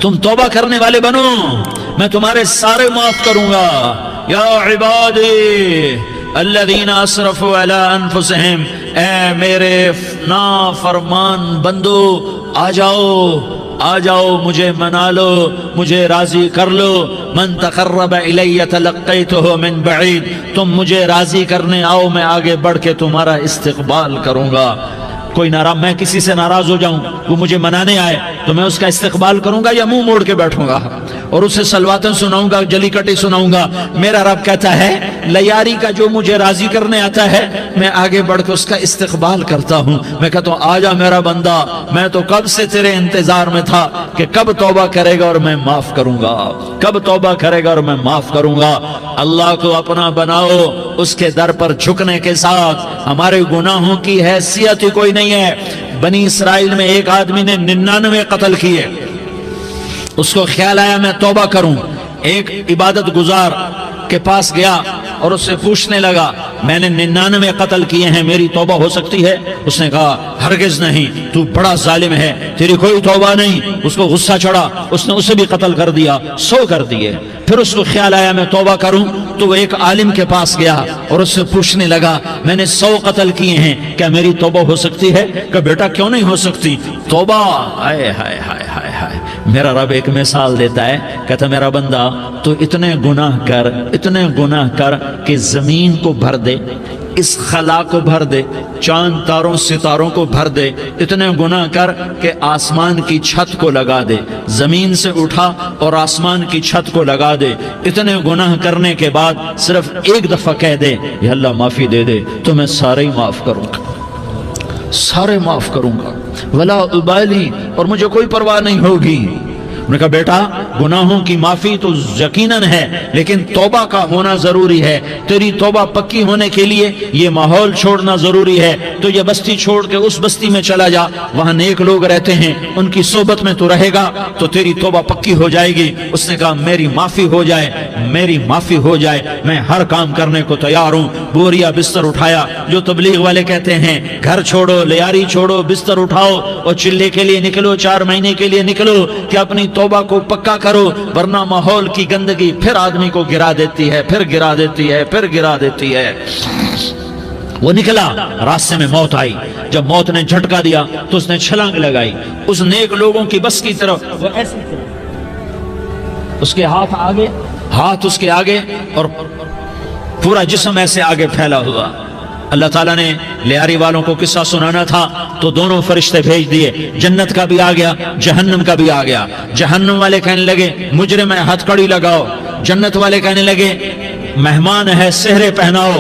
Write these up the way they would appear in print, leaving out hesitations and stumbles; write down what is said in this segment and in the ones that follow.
تم توبہ کرنے والے بنو، میں تمہارے سارے معاف کروں گا۔ یا عبادی الذین اسرفوا علی انفسہم، اے میرے نافرمان بندو آ جاؤ مجھے منا لو، مجھے راضی کر لو۔ من تقرب الی تلقیتہ من بعید، تم مجھے راضی کرنے آؤ، میں آگے بڑھ کے تمہارا استقبال کروں گا۔ کوئی ناراض، میں کسی سے ناراض ہو جاؤں، وہ مجھے منانے آئے تو میں اس کا استقبال کروں گا یا منہ موڑ کے بیٹھوں گا اور اسے سلواتیں سناؤں گا، جلی کٹی سناؤں گا؟ میرا رب کہتا ہے لیاری کا جو مجھے راضی کرنے آتا ہے میں آگے بڑھ کے اس کا استقبال کرتا ہوں۔ میں کہتا ہوں آجا میرا بندہ، میں تو کب سے تیرے انتظار میں تھا کہ کب توبہ کرے گا اور میں معاف کروں گا، کب توبہ کرے گا اور میں معاف کروں گا۔ اللہ کو اپنا بناؤ، اس کے در پر جھکنے کے ساتھ ہمارے گناہوں کی حیثیت ہی کوئی نہیں ہے۔ بنی اسرائیل میں ایک آدمی نے 99 قتل کیے، اس کو خیال آیا میں توبہ کروں، ایک عبادت گزار کے پاس گیا اور اس سے پوچھنے لگا میں نے 99 قتل کیے ہیں، میری توبہ ہو سکتی ہے؟ اس نے کہا ہرگز نہیں، تو بڑا ظالم ہے، تیری کوئی توبہ نہیں۔ اس کو غصہ چڑھا، اس نے اسے بھی قتل کر دیا، 100 کر دیے۔ پھر اس کو خیال آیا میں توبہ کروں، تو وہ ایک عالم کے پاس گیا اور اس سے پوچھنے لگا میں نے 100 قتل کیے ہیں، کیا میری توبہ ہو سکتی ہے؟ کہ بیٹا کیوں نہیں ہو سکتی توبہ؟ ہائے ہائے ہائے ہائے ہائے، میرا رب ایک مثال دیتا ہے، کہتا میرا بندہ تو اتنے گناہ کر کہ زمین کو بھر دے، اس خلا کو بھر دے، چاند تاروں ستاروں کو بھر دے، اتنے گناہ کر کہ آسمان کی چھت کو لگا دے، زمین سے اٹھا اور آسمان کی چھت کو لگا دے، اتنے گناہ کرنے کے بعد صرف ایک دفعہ کہہ دے یا اللہ معافی دے دے تو میں سارے ہی معاف کروں گا، سارے معاف کروں گا، ولا ابالی، اور مجھے کوئی پرواہ نہیں ہوگی۔ انہوں نے کہا بیٹا گناہوں کی معافی تو یقیناً ہے لیکن توبہ کا ہونا ضروری ہے، تیری توبہ پکی ہونے کے لیے یہ ماحول چھوڑنا ضروری ہے، تو یہ بستی چھوڑ کے اس بستی میں چلا جا، وہاں نیک لوگ رہتے ہیں، ان کی صحبت میں تو رہے گا تو تیری توبہ پکی ہو جائے گی۔ اس نے کہا میری معافی ہو جائے، میری معافی ہو جائے، میں ہر کام کرنے کو تیار ہوں۔ بوریا بستر اٹھایا، جو تبلیغ والے کہتے ہیں گھر چھوڑو، لیاری چھوڑو، بستر اٹھاؤ اور چلے کے لیے نکلو، 4 مہینے کے لیے نکلو کہ اپنی توبہ کو پکا کرو، ورنہ ماحول کی گندگی پھر آدمی کو گرا دیتی ہے، پھر گرا دیتی ہے، پھر گرا دیتی ہے۔ وہ نکلا، راستے میں موت آئی، جب موت نے جھٹکا دیا تو اس نے چھلانگ لگائی اس نیک لوگوں کی بس کی طرف، وہ ایسے اس کے ہاتھ اس کے آگے اور پورا جسم ایسے آگے پھیلا ہوا۔ اللہ تعالیٰ نے لیاری والوں کو قصہ سنانا تھا تو دونوں فرشتے بھیج دیے، جنت کا بھی آ گیا، جہنم کا بھی آ گیا۔ جہنم والے کہنے لگے مجرم ہے ہتھ کڑی لگاؤ، جنت والے کہنے لگے مہمان ہے سہرے پہناؤ۔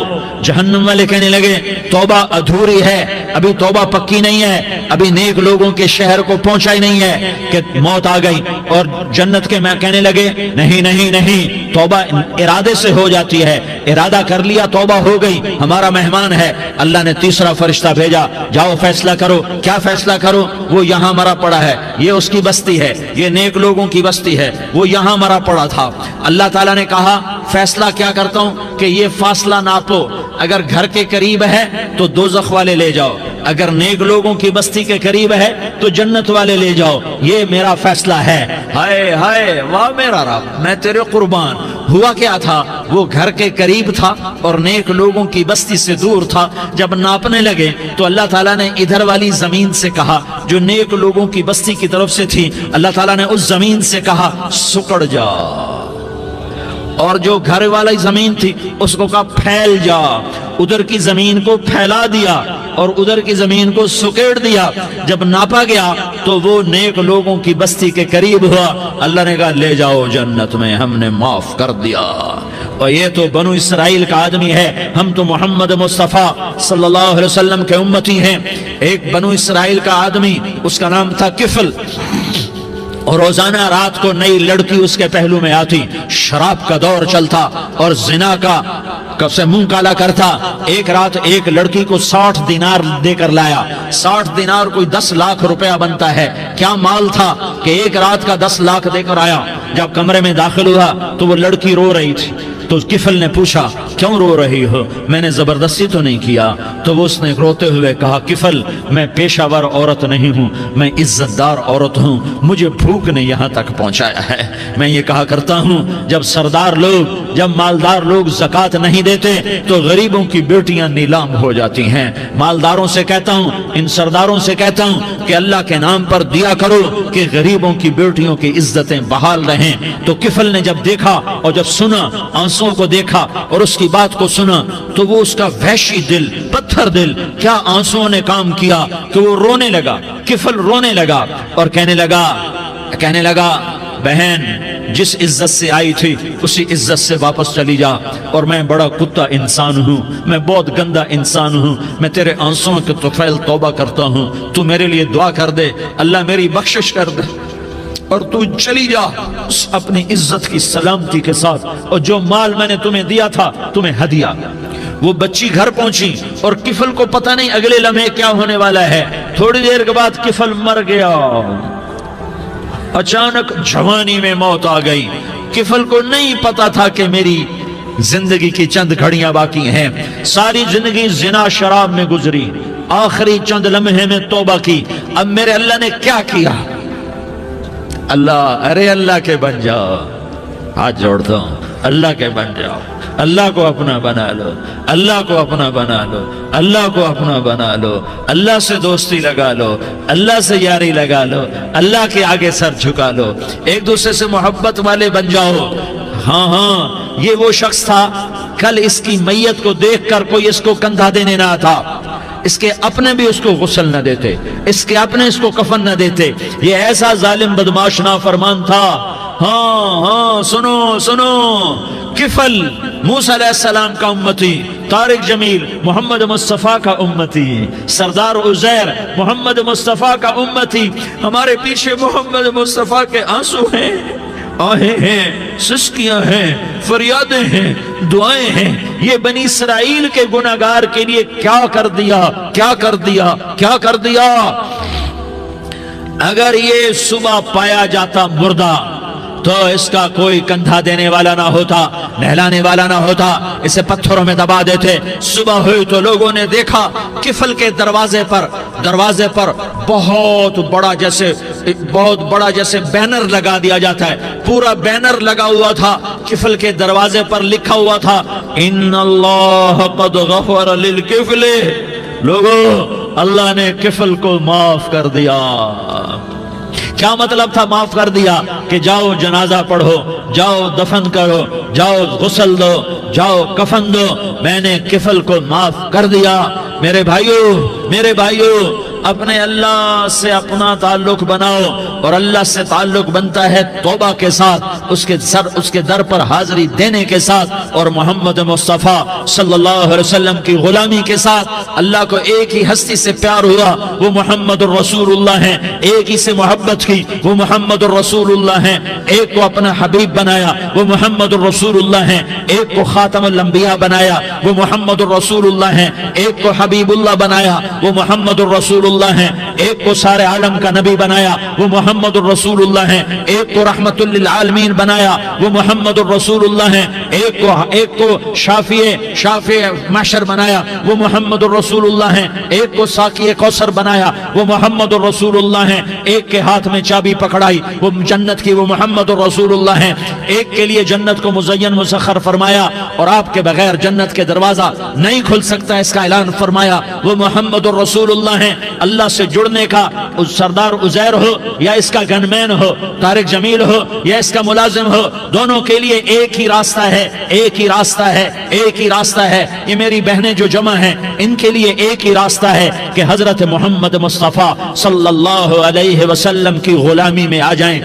جہنم والے کہنے لگے توبہ ادھوری ہے، ابھی توبہ پکی نہیں ہے، ابھی نیک لوگوں کے شہر کو پہنچا ہی نہیں ہے کہ موت آ گئی۔ اور جنت کے میں کہنے لگے نہیں نہیں نہیں، توبہ ارادے سے ہو جاتی ہے، ارادہ کر لیا توبہ ہو گئی، ہمارا مہمان ہے۔ اللہ نے تیسرا فرشتہ بھیجا، جاؤ فیصلہ کرو۔ کیا فیصلہ کرو؟ وہ یہاں مرا پڑا ہے، یہ اس کی بستی ہے، یہ نیک لوگوں کی بستی ہے، وہ یہاں مرا پڑا تھا۔ اللہ تعالیٰ نے کہا فیصلہ کیا کرتا ہوں کہ یہ فاصلہ ناپو، اگر گھر کے قریب ہے تو دوزخ والے لے جاؤ، اگر نیک لوگوں کی بستی کے قریب ہے تو جنت والے لے جاؤ، یہ میرا فیصلہ ہے۔ ہائے ہائے واہ میرا رب، میں تیرے قربان۔ ہوا کیا تھا؟ وہ گھر کے قریب تھا اور نیک لوگوں کی بستی سے دور تھا۔ جب ناپنے لگے تو اللہ تعالیٰ نے ادھر والی زمین سے کہا جو نیک لوگوں کی بستی کی طرف سے تھی، اللہ تعالیٰ نے اس زمین سے کہا سکڑ جا، اور جو گھر والی زمین تھی اس کو کہا پھیل جا۔ ادھر کی زمین کو پھیلا دیا اور ادھر کی زمین کو سکیڑ دیا۔ جب ناپا گیا تو وہ نیک لوگوں کی بستی کے قریب ہوا۔ اللہ نے کہا لے جاؤ جنت میں، ہم نے معاف کر دیا۔ اور یہ تو بنو اسرائیل کا آدمی ہے، ہم تو محمد مصطفیٰ صلی اللہ علیہ وسلم کے امتی ہیں۔ ایک بنو اسرائیل کا آدمی، اس کا نام تھا کفل، اور روزانہ رات کو نئی لڑکی اس کے پہلو میں آتی، شراب کا دور چلتا اور زنا کا سے منہ کالا کرتا۔ ایک رات ایک لڑکی کو 60 دینار دے کر لایا۔ 60 دینار کوئی 10 لاکھ روپیہ بنتا ہے۔ کیا مال تھا کہ ایک رات کا 10 لاکھ دے کر آیا۔ جب کمرے میں داخل ہوا تو وہ لڑکی رو رہی تھی، تو کفل نے پوچھا کیوں رو رہی ہو؟ میں نے زبردستی تو نہیں کیا۔ تو وہ اس نے روتے ہوئے کہا کفل میں پیشہ ور عورت نہیں ہوں، میں عزت دار عورت ہوں، مجھے بھوک نے یہاں تک پہنچایا ہے۔ میں یہ کہا کرتا ہوں جب سردار لوگ، جب مالدار لوگ زکوٰۃ نہیں دیتے تو غریبوں کی بیٹیاں نیلام ہو جاتی ہیں۔ مالداروں سے کہتا ہوں، ان سرداروں سے کہتا ہوں کہ اللہ کے نام پر دیا کرو کہ غریبوں کی بیٹیوں کی عزتیں بحال رہیں۔ تو کفل نے جب دیکھا اور جب سنا، آنسوں کو دیکھا اور اس کی بات کو سنا، تو وہ اس کا وحشی دل، پتھر دل، کیا آنسوں نے کام کیا کہ وہ رونے لگا۔ کفل رونے لگا اور کہنے لگا بہن جس عزت سے آئی تھی اسی عزت سے واپس چلی جا، اور میں بڑا کتا انسان ہوں، میں بہت گندا انسان ہوں، میں تیرے آنسوں کے طفیل توبہ کرتا ہوں، تو میرے لیے دعا کر دے، اللہ میری بخشش کر دے، اور تو چلی جا اپنی عزت کی سلامتی کے ساتھ، اور جو مال میں نے تمہیں دیا تھا تمہیں ہدیہ۔ وہ بچی گھر پہنچی اور کفل کو پتہ نہیں اگلے لمحے کیا ہونے والا ہے۔ تھوڑی دیر کے بعد کفل مر گیا، اچانک جوانی میں موت آ گئی۔ کفل کو نہیں پتا تھا کہ میری زندگی کی چند گھڑیاں باقی ہیں، ساری زندگی زنا شراب میں گزری، آخری چند لمحے میں توبہ کی۔ اب میرے اللہ نے کیا کیا؟ اللہ کے بن جاؤ، ہاتھ جوڑتا ہوں، اللہ کے بن جاؤ، اللہ کو اپنا بنا لو، اللہ کو اپنا بنا لو، اللہ کو اپنا بنا لو، اللہ سے دوستی لگا لو، اللہ سے یاری لگا لو، اللہ کے آگے سر جھکا لو، ایک دوسرے سے محبت والے بن جاؤ۔ ہاں یہ وہ شخص تھا، کل اس کی میت کو دیکھ کر کوئی اس کو کندھا دینے نہ تھا، اس کے اپنے بھی اس کو غسل نہ دیتے، اس کے اپنے اس کو کفن نہ دیتے، یہ ایسا ظالم بدماش نافرمان تھا۔ ہاں سنو، کفل موسیٰ علیہ السلام کا امتی، طارق جمیل محمد مصطفیٰ کا امتی، سردار عزیر محمد مصطفیٰ کا امتی، ہمارے پیچھے محمد مصطفیٰ کے آنسو ہیں، آہیں ہیں، سسکیاں ہیں، فریادیں ہیں، دعائیں ہیں۔ یہ بنی اسرائیل کے گناہگار کے لیے کیا کر دیا۔ اگر یہ صبح پایا جاتا مردہ تو اس کا کوئی کندھا دینے والا نہ ہوتا، نہلانے والا نہ ہوتا، اسے پتھروں میں دبا دیتے۔ صبح ہوئی تو لوگوں نے دیکھا کفل کے دروازے پر بہت بڑا جیسے بینر لگا دیا جاتا ہے، پورا بینر لگا ہوا تھا، کفل کے دروازے پر لکھا ہوا تھا ان اللہ قد غفر للکفل، لوگو اللہ نے کفل کو معاف کر دیا۔ کیا مطلب تھا معاف کر دیا؟ کہ جاؤ جنازہ پڑھو، جاؤ دفن کرو، جاؤ غسل دو، جاؤ کفن دو، میں نے کفل کو معاف کر دیا۔ میرے بھائیو اپنے اللہ سے اپنا تعلق بناؤ، اور اللہ سے تعلق بنتا ہے توبہ کے ساتھ، اس کے در پر حاضری دینے کے ساتھ، اور محمد مصطفیٰ صلی اللہ علیہ وسلم کی غلامی کے ساتھ۔ اللہ کو ایک ہی ہستی سے پیار ہوا، وہ محمد الرسول اللہ ہیں، ایک ہی سے محبت کی، وہ محمد الرسول اللہ ہیں، ایک کو اپنا حبیب بنایا، وہ محمد الرسول اللہ ہیں، ایک کو خاتم الانبیاء بنایا، وہ محمد الرسول اللہ ہیں، ایک کو حبیب اللہ بنایا، وہ محمد الرسول اللہ ہیں، ایک کو سارے عالم کا نبی بنایا، وہ محمد الرسول اللہ ہیں، ایک کو رحمت للعالمین بنایا، وہ محمد الرسول اللہ ہیں، ایک کو شافع محشر بنایا، وہ محمد الرسول اللہ ہیں، ایک کو ساقی کوثر بنایا، وہ محمد الرسول اللہ ہیں، ایک کے ہاتھ میں چابی پکڑائی وہ جنت کی، وہ محمد الرسول اللہ ہیں، ایک کے لیے جنت کو مزین مسخر فرمایا اور آپ کے بغیر جنت کے دروازہ نہیں کھل سکتا اس کا اعلان فرمایا، وہ محمد الرسول اللہ ہیں۔ اللہ سے جڑنے کا سردار عزیر ہو یا اس کا گنمین ہو، طارق جمیل ہو یا اس کا ملازم ہو، دونوں کے لیے ایک ہی راستہ ہے۔ یہ میری بہنیں جو جمع ہیں ان کے لیے ایک ہی راستہ ہے کہ حضرت محمد مصطفیٰ صلی اللہ علیہ وسلم کی غلامی میں آ جائیں،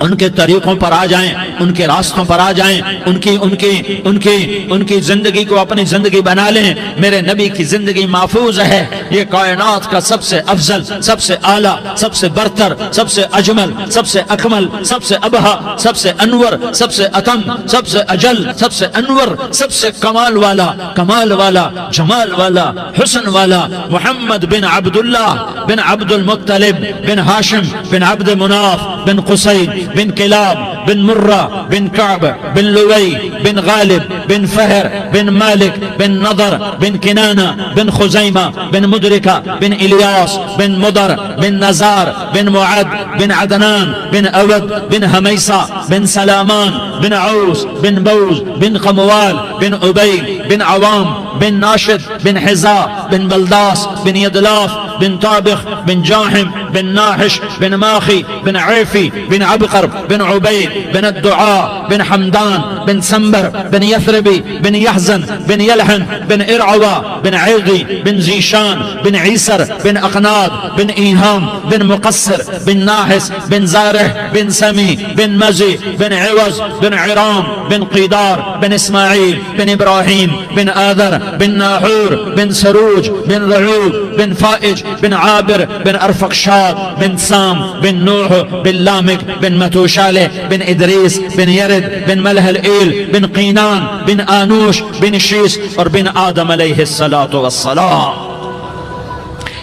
ان کے طریقوں پر آ جائیں، ان کے راستوں پر آ جائیں، ان کی زندگی کو اپنی زندگی بنا لیں۔ میرے نبی کی زندگی محفوظ ہے، یہ کائنات کا سب سے افضل، سب سے اعلیٰ، سب سے برتر، سب سے اجمل، سب سے اکمل، سب سے ابہا، سب سے انور، سب سے اتم، سب سے اجل، سب سے انور، سب سے کمال والا، جمال والا، حسن والا، محمد بن عبداللہ بن عبد المطلب بن ہاشم بن عبد مناف بن قصی بن کلاب بن مرة بن كعب بن لؤي بن غالب بن فهر بن مالك بن نضر بن كنانة بن خزيمة بن مدركة بن إلياس بن مضر بن نزار بن معد بن عدنان بن أود بن هميصة بن سلامان بن عوس بن بوز بن قموال بن أبي بن عوام بن ناشد بن حزاء بن بلداس بن يدلاف بن طابخ بن جاحم بن ناحش بن ماخي بن عيفي بن عبقر بن عبيد بن الدعاء بن حمدان بن سنبر بن يثربي بن يحزن بن يلحن بن إرعوى بن عيغي بن زيشان بن عيسر بن أقناد بن إيهام بن مقصر بن ناحس بن زارح بن سمي بن مزي بن عوز بن عرام بن قيدار بن إسماعيل بن إبراهيم بن آذر بن ناحور بن سروج بن رعوب بن فائج بن عابر بن أرفقشاد بن سام بن نوح بن لامك بن متوشالة بن إدريس بن يرد بن ملهلئيل بن قينان بن آنوش بن شيس اور بن آدم علیہ السلام.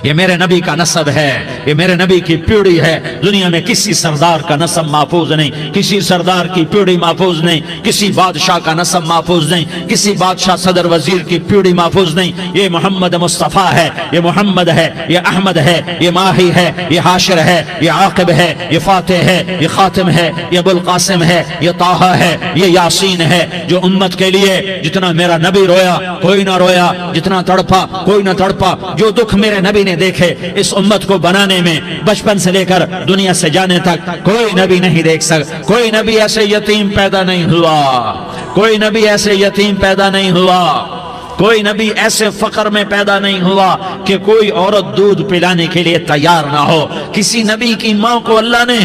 یہ میرے نبی کا نسب ہے، یہ میرے نبی کی پیڑھی ہے. دنیا میں کسی سردار کا نسب محفوظ نہیں، کسی سردار کی پیڑھی محفوظ نہیں، کسی بادشاہ کا نسب محفوظ نہیں، کسی بادشاہ صدر وزیر کی پیڑھی محفوظ نہیں. یہ محمد مصطفیٰ ہے، یہ محمد ہے، یہ احمد ہے، یہ ماہی ہے، یہ حاشر ہے، یہ عاقب ہے، یہ فاتح ہے، یہ خاتم ہے، یہ ابو القاسم ہے، یہ طٰہٰ ہے، یہ یاسین ہے. جو امت کے لیے جتنا میرا نبی رویا کوئی نہ رویا، جتنا تڑپا کوئی نہ تڑپا، جو دکھ میرے نبی نے دیکھے اس امت کو بنانے میں بچپن سے لے کر دنیا سے جانے تک کوئی نبی نہیں دیکھ سکتا. کوئی نبی ایسے یتیم پیدا نہیں ہوا، کوئی نبی ایسے یتیم پیدا نہیں ہوا، کوئی نبی ایسے فقر میں پیدا نہیں ہوا کہ کوئی عورت دودھ پلانے کے لیے تیار نہ ہو. کسی نبی کی ماں کو اللہ نے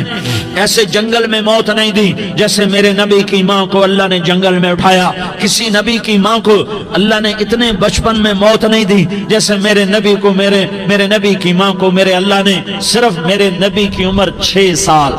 ایسے جنگل میں موت نہیں دی جیسے میرے نبی کی ماں کو اللہ نے جنگل میں اٹھایا. کسی نبی کی ماں کو اللہ نے اتنے بچپن میں موت نہیں دی جیسے میرے نبی کو میرے نبی کی ماں کو میرے اللہ نے صرف میرے نبی کی عمر 6 سال،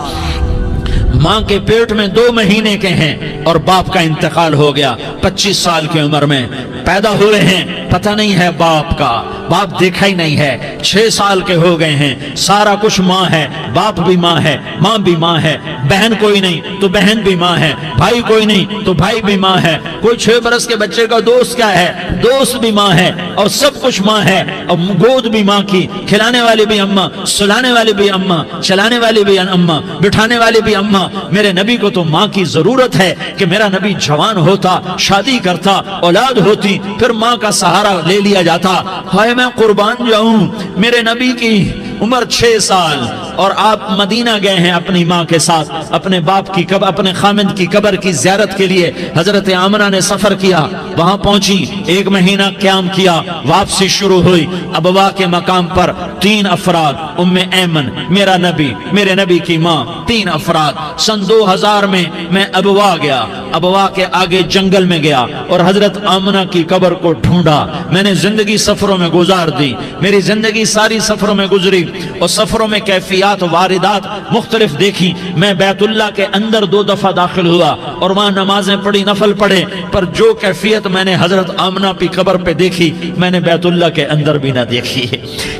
ماں کے پیٹ میں 2 مہینے کے ہیں اور باپ کا انتقال ہو گیا 25 سال کی عمر میں. پیدا ہوئے ہیں پتہ نہیں ہے باپ کا، باپ دیکھا ہی نہیں ہے. 6 سال کے ہو گئے ہیں، سارا کچھ ماں ہے، باپ بھی ماں ہے، ماں بھی ماں ہے. بہن کوئی نہیں تو بہن بھی ماں ہے، بھائی کوئی نہیں تو بھائی بھی ماں ہے. کوئی 6 برس کے بچے کا دوست کیا ہے، دوست بھی ماں ہے، اور سب کچھ ماں ہے. اور گود بھی ماں کی، کھلانے والی بھی اماں، سلانے والی بھی اماں، چلانے والی بھی اماں، بٹھانے والی بھی اماں. میرے نبی کو تو ماں کی ضرورت ہے کہ میرا نبی جوان ہوتا، شادی کرتا، اولاد ہوتی، پھر ماں کا سہارا لے لیا جاتا. ہائے میں قربان جاؤں، میرے نبی کی عمر 6 سال اور آپ مدینہ گئے ہیں اپنی ماں کے ساتھ، اپنے باپ کی اپنے خامند کی قبر کی زیارت کے لیے. حضرت آمنہ نے سفر کیا، وہاں پہنچی، 1 مہینہ قیام کیا، واپسی شروع ہوئی. ابوا کے مقام پر 3 افراد، ام ایمن، میرا نبی، میرے نبی کی ماں، 3 افراد. سن 2000 میں ابوا گیا، ابوا کے آگے جنگل میں گیا اور حضرت آمنہ کی قبر کو ڈھونڈا. میں نے زندگی سفروں میں گزار دی، میری زندگی ساری سفروں میں گزری اور سفروں میں کیفیات واردات مختلف دیکھی. میں بیت اللہ کے اندر 2 دفعہ داخل ہوا اور وہاں نمازیں پڑھی، نفل پڑھے، پر جو کیفیت میں نے حضرت آمنہ کی قبر پہ دیکھی میں نے بیت اللہ کے اندر بھی نہ دیکھی.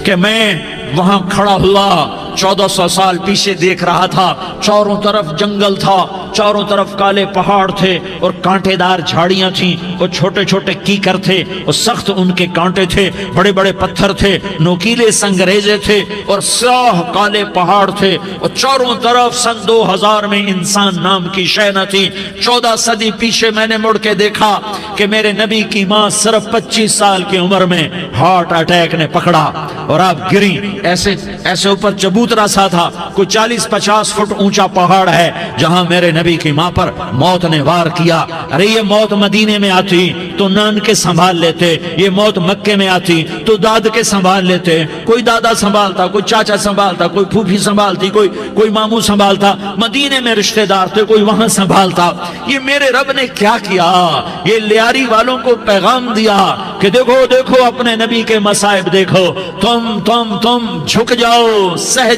کہ میں وہاں کھڑا ہوا 1400 سال پیچھے دیکھ رہا تھا، چاروں طرف جنگل تھا، چاروں طرف کالے پہاڑ تھے اور کانٹے دار جھاڑیاں تھیں اور چھوٹے چھوٹے کیکر تھے اور سخت ان کے کانٹے تھے، بڑے بڑے پتھر تھے، نوکیلے سنگریزے تھے اور سیاہ کالے پہاڑ تھے اور چاروں طرف. سن 2000 میں انسان نام کی شے نہ تھی. 14 صدی پیچھے میں نے مڑ کے دیکھا کہ میرے نبی کی ماں صرف 25 سال کی عمر میں ہارٹ اٹیک نے پکڑا اور آپ گری. ایسے اوپر چبوترا سا تھا، کوئی 40-50 فٹ اونچا پہاڑ ہے جہاں میرے نبی کی ماں پر موت نے وار کیا. ارے یہ موت مدینے میں آتی تو نان کے سنبھال لیتے، یہ موت مکے میں آتی تو داد کے سنبھال لیتے. کوئی دادا سنبھالتا، کوئی چاچا سنبھالتا، کوئی پھوپھی سنبھالتی، کوئی ماموں سنبھالتا. مدینے میں رشتہ دار تھے، کوئی وہاں سنبھالتا. یہ میرے رب نے کیا کیا؟ یہ لیاری والوں کو پیغام دیا کہ دیکھو دیکھو اپنے نبی کے مصائب دیکھو، تم جھک جاؤ، سہ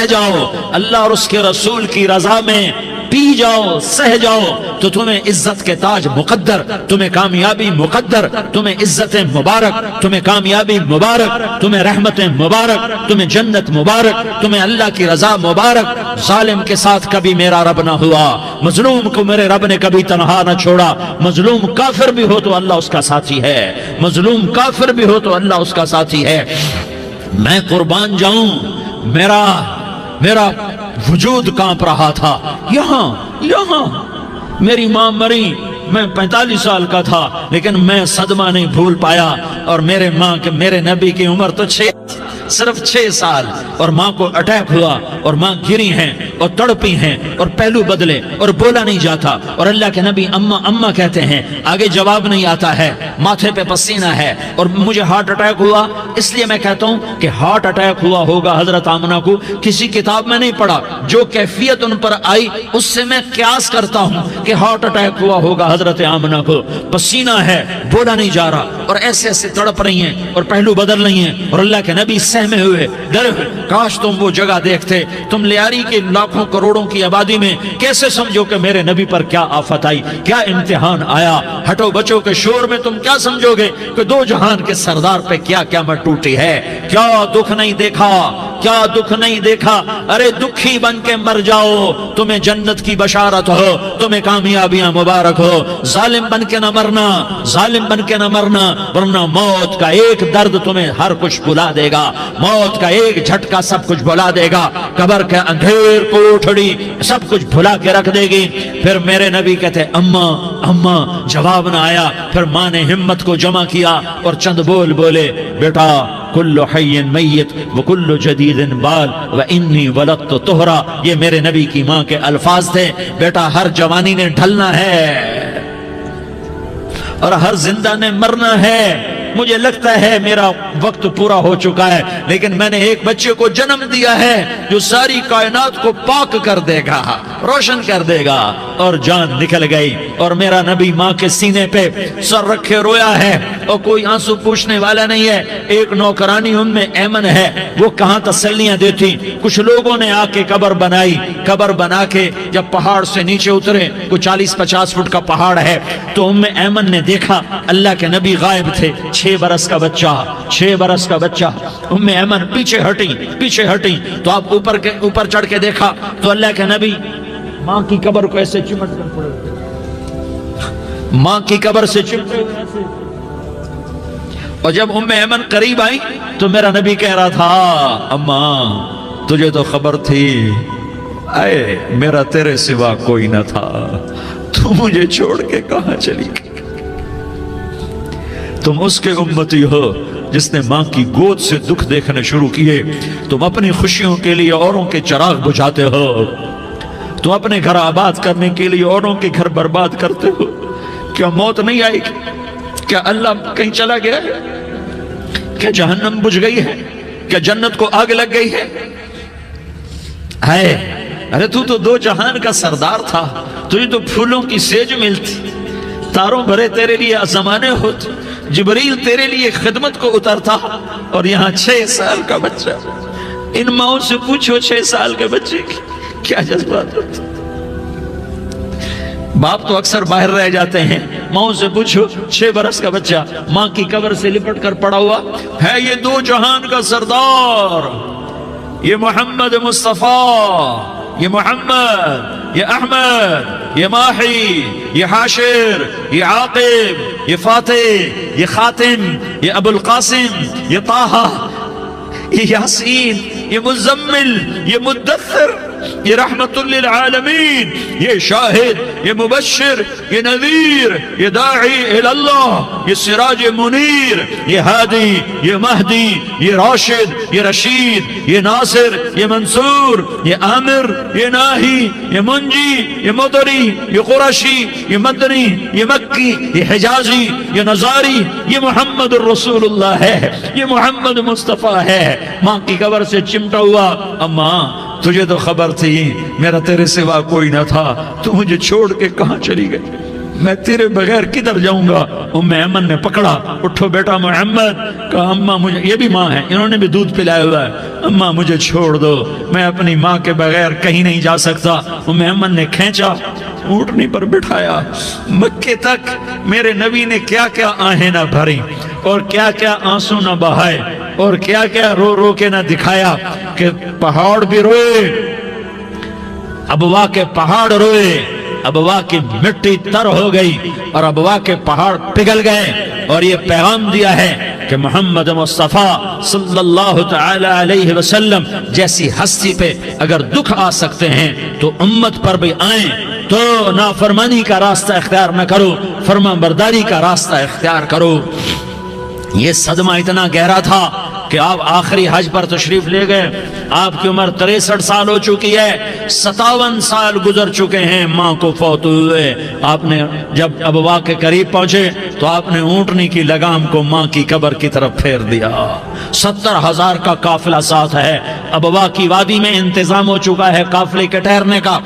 جاؤ. اللہ اور اس کے رسول کی رضا میں پی جاؤ سہ جاؤ تو تمہیں عزت کے تاج مقدر، تمہیں کامیابی مقدر، تمہیں عزت مبارک، تمہیں کامیابی مبارک، تمہیں رحمت مبارک، تمہیں جنت مبارک، تمہیں اللہ کی رضا مبارک۔ ظالم کے ساتھ کبھی میرا رب نہ ہوا، مظلوم کو میرے رب نے کبھی تنہا نہ چھوڑا۔ مظلوم کافر بھی ہو تو اللہ اس کا ساتھی ہے، مظلوم کافر بھی ہو تو اللہ اس کا ساتھی ہے۔ میں قربان جاؤں، میرا وجود کانپ رہا تھا۔ یہاں میری ماں مری، میں 45 سال کا تھا، لیکن میں صدمہ نہیں بھول پایا۔ اور میرے نبی کی عمر تو صرف 6 سال، اور ماں کو اٹیک ہوا اور ماں گری ہیں اور تڑپی ہیں اور پہلو بدلے اور بولا نہیں جاتا، اور اللہ کے نبی اماں اماں کہتے ہیں، آگے جواب نہیں آتا ہے، ماتھے پہ پسینہ ہے، اور مجھے ہارٹ اٹیک ہوا۔ اس لیے میں کہتا ہوں کہ ہارٹ اٹیک ہوا ہوگا حضرت آمنہ کو، کسی کتاب میں نہیں پڑھا، جو کیفیت ان پر آئی اس سے میں قیاس کرتا ہوں کہ ہارٹ اٹیک ہوا ہوگا حضرت آمنہ کو۔ پسینہ ہے، بولا نہیں جا رہا، اور ایسے تڑپ رہی ہیں اور پہلو بدل رہی ہیں، اور اللہ کے نبی سہمے ہوئے ڈرے ہوئے۔ کاش تم وہ جگہ دیکھتے، تم لیاری کے لاکھوں کروڑوں کی آبادی میں کیسے سمجھو کہ میرے نبی پر کیا آفت آئی، کیا امتحان آیا۔ ہٹو بچوں کے شور میں تم کیا سمجھو گے کہ دو جہان کے سردار پہ کیا قیامت ٹوٹی ہے۔ کیا دکھ نہیں دیکھا، کیا دکھ نہیں دیکھا۔ ارے دکھی بن کے مر جاؤ، تمہیں جنت کی بشارت ہو، تمہیں کامیابیاں مبارک ہو۔ ظالم بن کے نہ مرنا، ظالم بن کے نہ مرنا، ورنہ موت کا ایک درد تمہیں ہر کچھ بلا دے گا، موت کا ایک جھٹکا سب کچھ بھلا دے گا، قبر کے اندھیر کوٹھڑی سب کچھ بھلا کے رکھ دے گی۔ پھر میرے نبی کہتے اماں اماں، جواب نہ آیا۔ پھر ماں نے ہمت کو جمع کیا اور چند بول بولے، بیٹا کل حی میت وکل جدید بال وانی ولدت طہرا۔ یہ میرے نبی کی ماں کے الفاظ تھے، بیٹا ہر جوانی نے ڈھلنا ہے اور ہر زندہ نے مرنا ہے۔ مجھے لگتا ہے میرا وقت پورا ہو چکا ہے، لیکن میں نے ایک بچے کو جنم دیا ہے جو ساری کائنات کو پاک کر دے گا، روشن کر دے گا۔ اور جان نکل گئی، اور میرا نبی ماں کے سینے پہ سر رکھے رویا ہے، اور کوئی آنسو پوچھنے والا نہیں ہے۔ ایک نوکرانی ان میں ایمن ہے، وہ کہاں تسلیاں دیتی۔ کچھ لوگوں نے آ کے قبر بنائی، قبر بنا کے جب پہاڑ سے نیچے اترے، کوئی 40-50 فٹ کا پہاڑ ہے، تو ایمن نے دیکھا اللہ کے نبی غائب تھے۔ 6 برس کا بچہ، ایمن پیچھے ہٹی تو آپ اوپر چڑھ کے دیکھا تو اللہ کے نبی ماں کی قبر کو ایسے چمٹ کر پڑے، ماں کی قبر سے چمٹے ہوئے ایسے۔ اور جب ایمن قریب آئی تو میرا نبی کہہ رہا تھا، اماں تجھے تو خبر تھی، اے میرا تیرے سوا کوئی نہ تھا، تو مجھے چھوڑ کے کہاں چلی گئی۔ تم اس کے امتی ہو جس نے ماں کی گود سے دکھ دیکھنے شروع کیے۔ تم اپنی خوشیوں کے لیے اوروں کے چراغ بجھاتے ہو، تم اپنے گھر آباد کرنے کے لیے اوروں کے گھر برباد کرتے ہو۔ کیا موت نہیں آئے گی؟ کیا اللہ کہیں چلا گیا ہے؟ کیا جہنم بجھ گئی ہے؟ کیا جنت کو آگ لگ گئی ہے؟ ارے تو 2 جہان کا سردار تھا، تجھے تو پھولوں کی سیج ملتی، تاروں بھرے تیرے لیے زمانے ہوتے، جبریل تیرے لیے خدمت کو اترتا، اور یہاں 6 سال کا بچہ۔ ان ماؤں سے پوچھو 6 سال کے بچے کی کیا جذبات ہوتے۔ باپ تو اکثر باہر رہ جاتے ہیں، ماؤں سے پوچھو 6 برس کا بچہ ماں کی قبر سے لپٹ کر پڑا ہوا ہے۔ یہ 2 جہان کا سردار، یہ محمد مصطفیٰ، یہ محمد، یہ احمد، یہ ماہی، یہ حاشر، یہ عاقب، یہ فاتح، یہ خاتم، یہ ابو القاسم، یہ طٰہٰ، یہ یاسین، یہ مزمل، یہ مدثر، یہ رحمت للعالمین، یہ شاہد، یہ مبشر، یہ نذیر، یہ داعی الاللہ، یہ سراج منیر، یہ ہادی، یہ مہدی، یہ راشد، یہ رشید، یہ ناصر، یہ منصور، یہ عامر، یہ ناہی، یہ منجی، یہ مدری، یہ قرشی، یہ مدنی، یہ مکی، یہ حجازی، یہ نظاری، یہ محمد الرسول اللہ ہے، یہ محمد مصطفیٰ ہے۔ ماں کی قبر سے چمٹا ہوا، اماں تجھے تو خبر تھی میرا تیرے سوا کوئی نہ تھا، تو مجھے چھوڑ کے کہاں چلی گئی۔ میں تیرے بغیر کدھر جاؤں گا؟ ام ایمن نے پکڑا، اٹھو بیٹا محمد، کہا اماں مجھے، یہ بھی ماں ہے، انہوں نے بھی دودھ پلایا ہوا ہے، اماں مجھے چھوڑ دو، میں اپنی ماں کے بغیر کہیں نہیں جا سکتا۔ ام ایمن نے کھینچا، اونٹنی پر بٹھایا، مکے تک میرے نبی نے کیا کیا آہیں نہ بھری اور کیا کیا آنسو نہ بہائے اور کیا کیا رو رو کے نہ دکھایا کہ پہاڑ بھی روئے، ابوا کے پہاڑ روئے، ابوا کی مٹی تر ہو گئی اور ابوا کے پہاڑ پگھل گئے، اور یہ پیغام دیا ہے کہ محمد مصطفیٰ صلی اللہ تعالی علیہ وسلم جیسی ہستی پہ اگر دکھ آ سکتے ہیں تو امت پر بھی آئیں، تو نافرمانی کا راستہ اختیار نہ کرو، فرما برداری کا راستہ اختیار کرو۔ یہ صدمہ اتنا گہرا تھا کہ آپ آخری حج پر تشریف لے گئے، آپ کی عمر 63 سال ہو چکی ہے، 57 سال گزر چکے ہیں ماں کو فوت ہوئے۔ آپ نے جب ابوا کے قریب پہنچے تو آپ نے اونٹنی کی لگام کو ماں کی قبر کی طرف پھیر دیا۔ 70,000 کا قافلہ ساتھ ہے، ابوا کی وادی میں انتظام ہو چکا ہے قافلے کے ٹھہرنے کا۔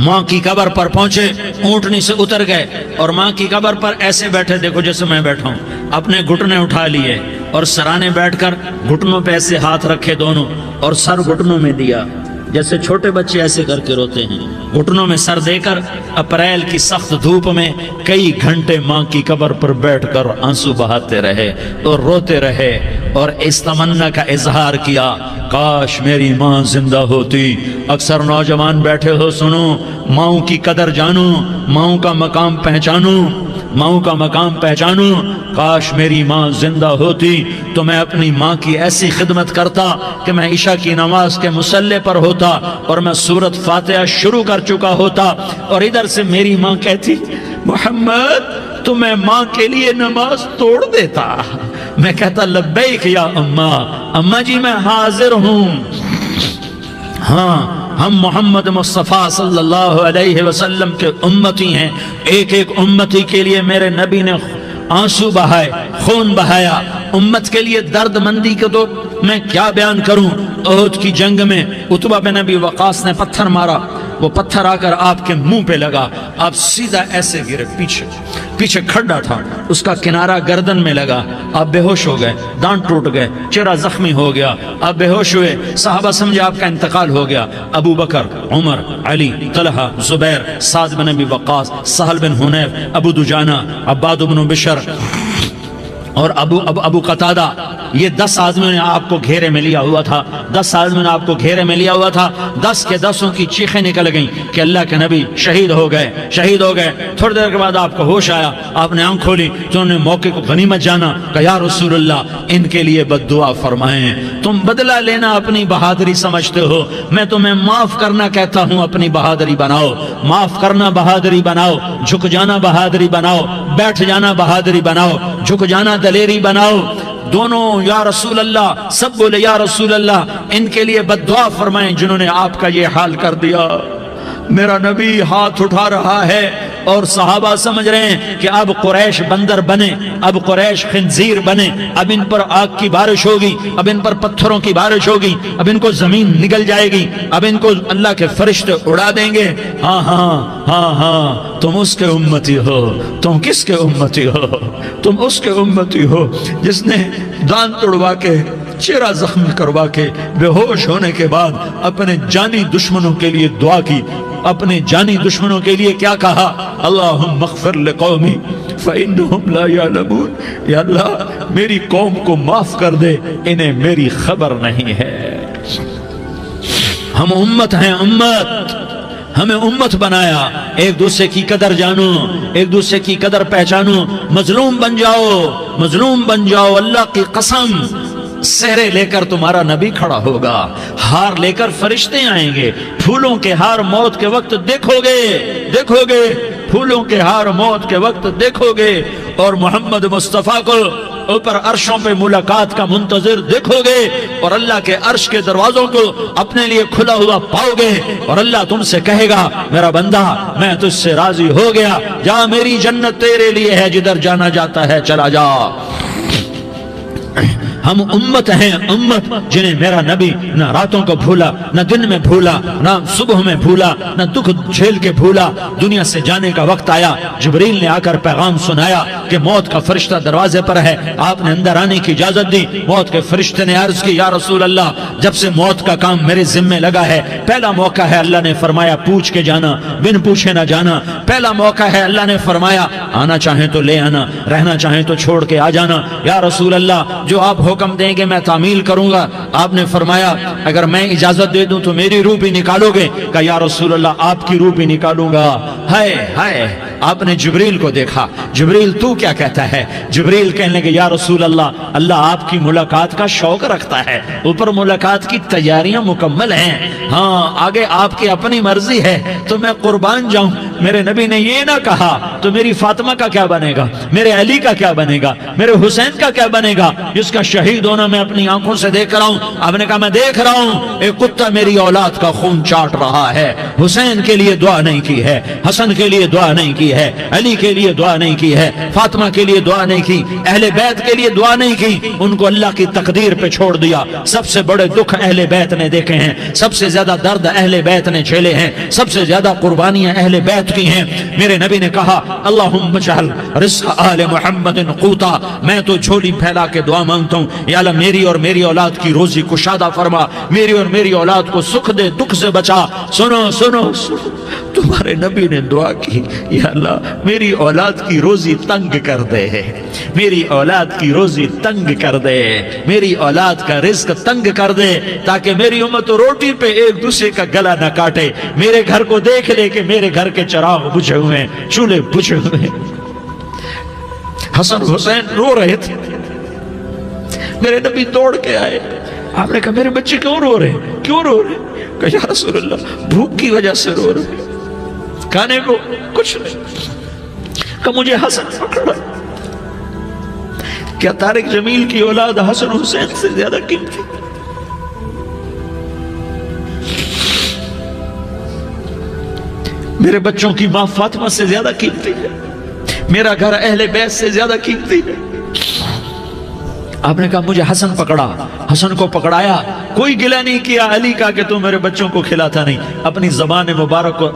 ماں کی قبر پر پہنچے، اونٹنی سے اتر گئے اور ماں کی قبر پر ایسے بیٹھے، دیکھو جیسے میں بیٹھا ہوں، اپنے گھٹنے اٹھا لیے اور سرانے بیٹھ کر گھٹنوں پہ ایسے ہاتھ رکھے دونوں اور سر گھٹنوں میں دیا، جیسے چھوٹے بچے ایسے کر کے روتے ہیں، گھٹنوں میں سر دے کر اپریل کی سخت دھوپ میں کئی گھنٹے ماں کی قبر پر بیٹھ کر آنسو بہاتے رہے اور روتے رہے اور اس تمنا کا اظہار کیا، کاش میری ماں زندہ ہوتی۔ اکثر نوجوان بیٹھے ہو، سنو، ماؤں کی قدر جانو، ماؤں کا مقام پہچانو، ماؤں کا مقام پہچانو۔ کاش میری ماں زندہ ہوتی تو میں اپنی ماں کی ایسی خدمت کرتا کہ میں عشاء کی نماز کے مصلی پر ہوتا اور میں سورۃ فاتحہ شروع کر چکا ہوتا، اور ادھر سے میری ماں کہتی محمد تو میں ماں کے لیے نماز توڑ دیتا، میں کہتا لبیک یا اماں، اماں جی میں حاضر ہوں۔ ہاں، ہم محمد مصطفیٰ صلی اللہ علیہ وسلم کے امتی ہیں، ایک ایک امتی کے لیے میرے نبی نے آنسو بہائے، خون بہایا، امت کے لیے درد مندی کو تو میں کیا بیان کروں۔ احد کی جنگ میں عتبہ بن ابی وقاص نے پتھر مارا، وہ پتھر آ کر آپ کے منہ پہ لگا، آپ سیدھا ایسے گرے، پیچھے کھڈا تھا، اس کا کنارہ گردن میں لگا، آپ بے ہوش ہو گئے، دانت ٹوٹ گئے، چہرہ زخمی ہو گیا، آپ بے ہوش ہوئے، صحابہ سمجھے آپ کا انتقال ہو گیا۔ ابو بکر، عمر، علی، طلحہ، زبیر، سعد بن ابی وقاص، سہل بن حنیف، ابو دجانہ، عباد بن بشر اور ابو قتادہ، یہ 10 آدمیوں نے آپ کو گھیرے میں لیا ہوا تھا، 10 آدمیوں نے آپ کو گھیرے میں لیا ہوا تھا، 10 کے 10 کی چیخیں نکل گئیں کہ اللہ کے نبی شہید ہو گئے، شہید ہو گئے۔ تھوڑی دیر کے بعد آپ کو ہوش آیا، آپ نے آنکھ کھولی تو انہوں نے موقع کو غنیمت جانا کہ یا رسول اللہ ان کے لیے بد دعا فرمائیں، تم بدلہ لینا اپنی بہادری سمجھتے ہو، میں تمہیں معاف کرنا کہتا ہوں، اپنی بہادری بناؤ، معاف کرنا بہادری بناؤ، جھک جانا بہادری بناؤ، بیٹھ جانا بہادری بناؤ، جھک جانا دلیری بناؤ۔ دونوں یا رسول اللہ، سب بولے یا رسول اللہ، ان کے لیے بد دعا فرمائیں جنہوں نے آپ کا یہ حال کر دیا۔ میرا نبی ہاتھ اٹھا رہا ہے اور صحابہ سمجھ رہے ہیں کہ اب قریش بندر بنے، اب قریش خنزیر بنے، اب ان پر آگ کی بارش ہوگی، اب ان پر پتھروں کی بارش ہوگی، اب ان کو زمین نگل جائے گی، اب ان کو اللہ کے فرشتے اڑا دیں گے۔ ہاں ہاں ہاں ہاں، تم اس کے امتی ہو، تم کس کے امتی ہو؟ تم اس کے امتی ہو جس نے دانت توڑوا کے، چہرہ زخمی کروا کے، بے ہوش ہونے کے بعد اپنے جانی دشمنوں کے لیے دعا کی، اپنے جانی دشمنوں کے لیے کیا کہا؟ اللہم اغفر لقومی فإنہم لا یعلمون، یا اللہ میری قوم کو معاف کر دے، انہیں میری خبر نہیں ہے۔ ہم امت ہیں، امت، ہمیں امت بنایا، ایک دوسرے کی قدر جانو، ایک دوسرے کی قدر پہچانو، مظلوم بن جاؤ، مظلوم بن جاؤ، اللہ کی قسم سہرے لے کر تمہارا نبی کھڑا ہوگا، ہار لے کر فرشتے آئیں گے، پھولوں کے ہار موت کے وقت دیکھو گے، پھولوں کے ہار موت کے وقت دیکھو گے، اور محمد مصطفیٰ کو اوپر عرشوں پہ ملاقات کا منتظر دیکھو گے، اور اللہ کے عرش کے دروازوں کو اپنے لیے کھلا ہوا پاؤ گے، اور اللہ تم سے کہے گا میرا بندہ میں تجھ سے راضی ہو گیا، جا میری جنت تیرے لیے ہے، جدھر جانا جاتا ہے چلا جا۔ ہم امت ہیں، امت جنہیں میرا نبی نہ راتوں کو بھولا، نہ دن میں بھولا، نہ صبح میں بھولا، نہ دکھ جھیل کے بھولا۔ دنیا سے جانے کا وقت آیا، جبریل نے آ کر پیغام سنایا کہ موت کا فرشتہ دروازے پر ہے، آپ نے اندر آنے کی اجازت دی۔ موت کے فرشتے نے عرض کی، یا رسول اللہ، جب سے موت کا کام میرے ذمے لگا ہے، پہلا موقع ہے، اللہ نے فرمایا پوچھ کے جانا، بن پوچھے نہ جانا۔ پہلا موقع ہے، اللہ نے فرمایا آنا چاہیں تو لے آنا، رہنا چاہیں تو چھوڑ کے آ جانا۔ یا رسول اللہ، جو آپ حکم دیں گے میں تعمیل کروں گا۔ آپ نے فرمایا اگر میں اجازت دے دوں تو میری روح بھی نکالو گے؟ کہ یا رسول اللہ، آپ کی روح بھی نکالوں گا۔ ہائے ہائے، آپ نے جبریل کو دیکھا، جبریل تو کیا کہتا ہے؟ جبریل کہنے لگے یا رسول اللہ، اللہ آپ کی ملاقات کا شوق رکھتا ہے، اوپر ملاقات کی تیاریاں مکمل ہیں، ہاں آگے آپ کی اپنی مرضی ہے تو میں قربان جاؤں۔ میرے نبی نے یہ نہ کہا تو میری فاطمہ کا کیا بنے گا، میرے علی کا کیا بنے گا، میرے حسین کا کیا بنے گا، جس کا شہید ہونا میں اپنی آنکھوں سے دیکھ رہا ہوں۔ آپ نے کہا میں دیکھ رہا ہوں، ایک کتا میری اولاد کا خون چاٹ رہا ہے۔ حسین کے لیے دعا نہیں کی ہے، حسن کے لیے دعا نہیں کی ہے، علی کے لیے دعا نہیں کی ہے، فاطمہ کے لیے دعا نہیں کی، اہل بیت کے لیے دعا نہیں کی، ان کو اللہ کی تقدیر پہ چھوڑ دیا۔ سب سے بڑے دکھ اہل بیت نے دیکھے ہیں، سب سے زیادہ درد اہل بیت نے جھیلے ہیں، سب سے زیادہ قربانیاں اہل بیت کی ہیں۔ میرے نبی نے کہا اللہم اجعل رزق آل محمد قوتا، میں تو جھولی پھیلا کے دعا مانگتا ہوں، یا اللہ میری اور میری اولاد کی روزی کشادہ فرما، میری اور میری اولاد کو سکھ دے، دکھ سے بچا۔ سنو سنو سنو، تمہارے نبی نے دعا کی، یا اللہ میری اولاد کی روزی تنگ کر دے، میری اولاد کی روزی تنگ کر دے، میری اولاد کا رزق تنگ کر دے، تاکہ میری امت روٹی پہ ایک دوسرے کا گلا نہ کاٹے، میرے گھر کو دیکھ لے کہ میرے گھر کے چراغ بجھے ہوئے ہیں، چولہے بجھے ہوئے ہیں۔ حسن حسین رو رہے تھے، میرے نبی دوڑ کے آئے، آپ نے کہا میرے بچے کیوں رو رہے ہیں، کیوں رو رہے ہیں؟ کہا یا رسول اللہ بھوک کی وجہ سے رو رہے ہیں، کھانے کو کچھ نہیں۔ کہ مجھے حسن پکڑا۔ کیا طارق جمیل کی اولاد حسن حسین سے زیادہ قیمتی؟ میرے بچوں کی ماں فاطمہ سے زیادہ قیمتی ہے، میرا گھر اہل بیت سے زیادہ قیمتی ہے۔ آپ نے کہا مجھے حسن پکڑا، حسن کو پکڑایا، کوئی گلہ نہیں کیا علی کا کہ تو میرے بچوں کو کھلاتا نہیں، اپنی زبان مبارک کو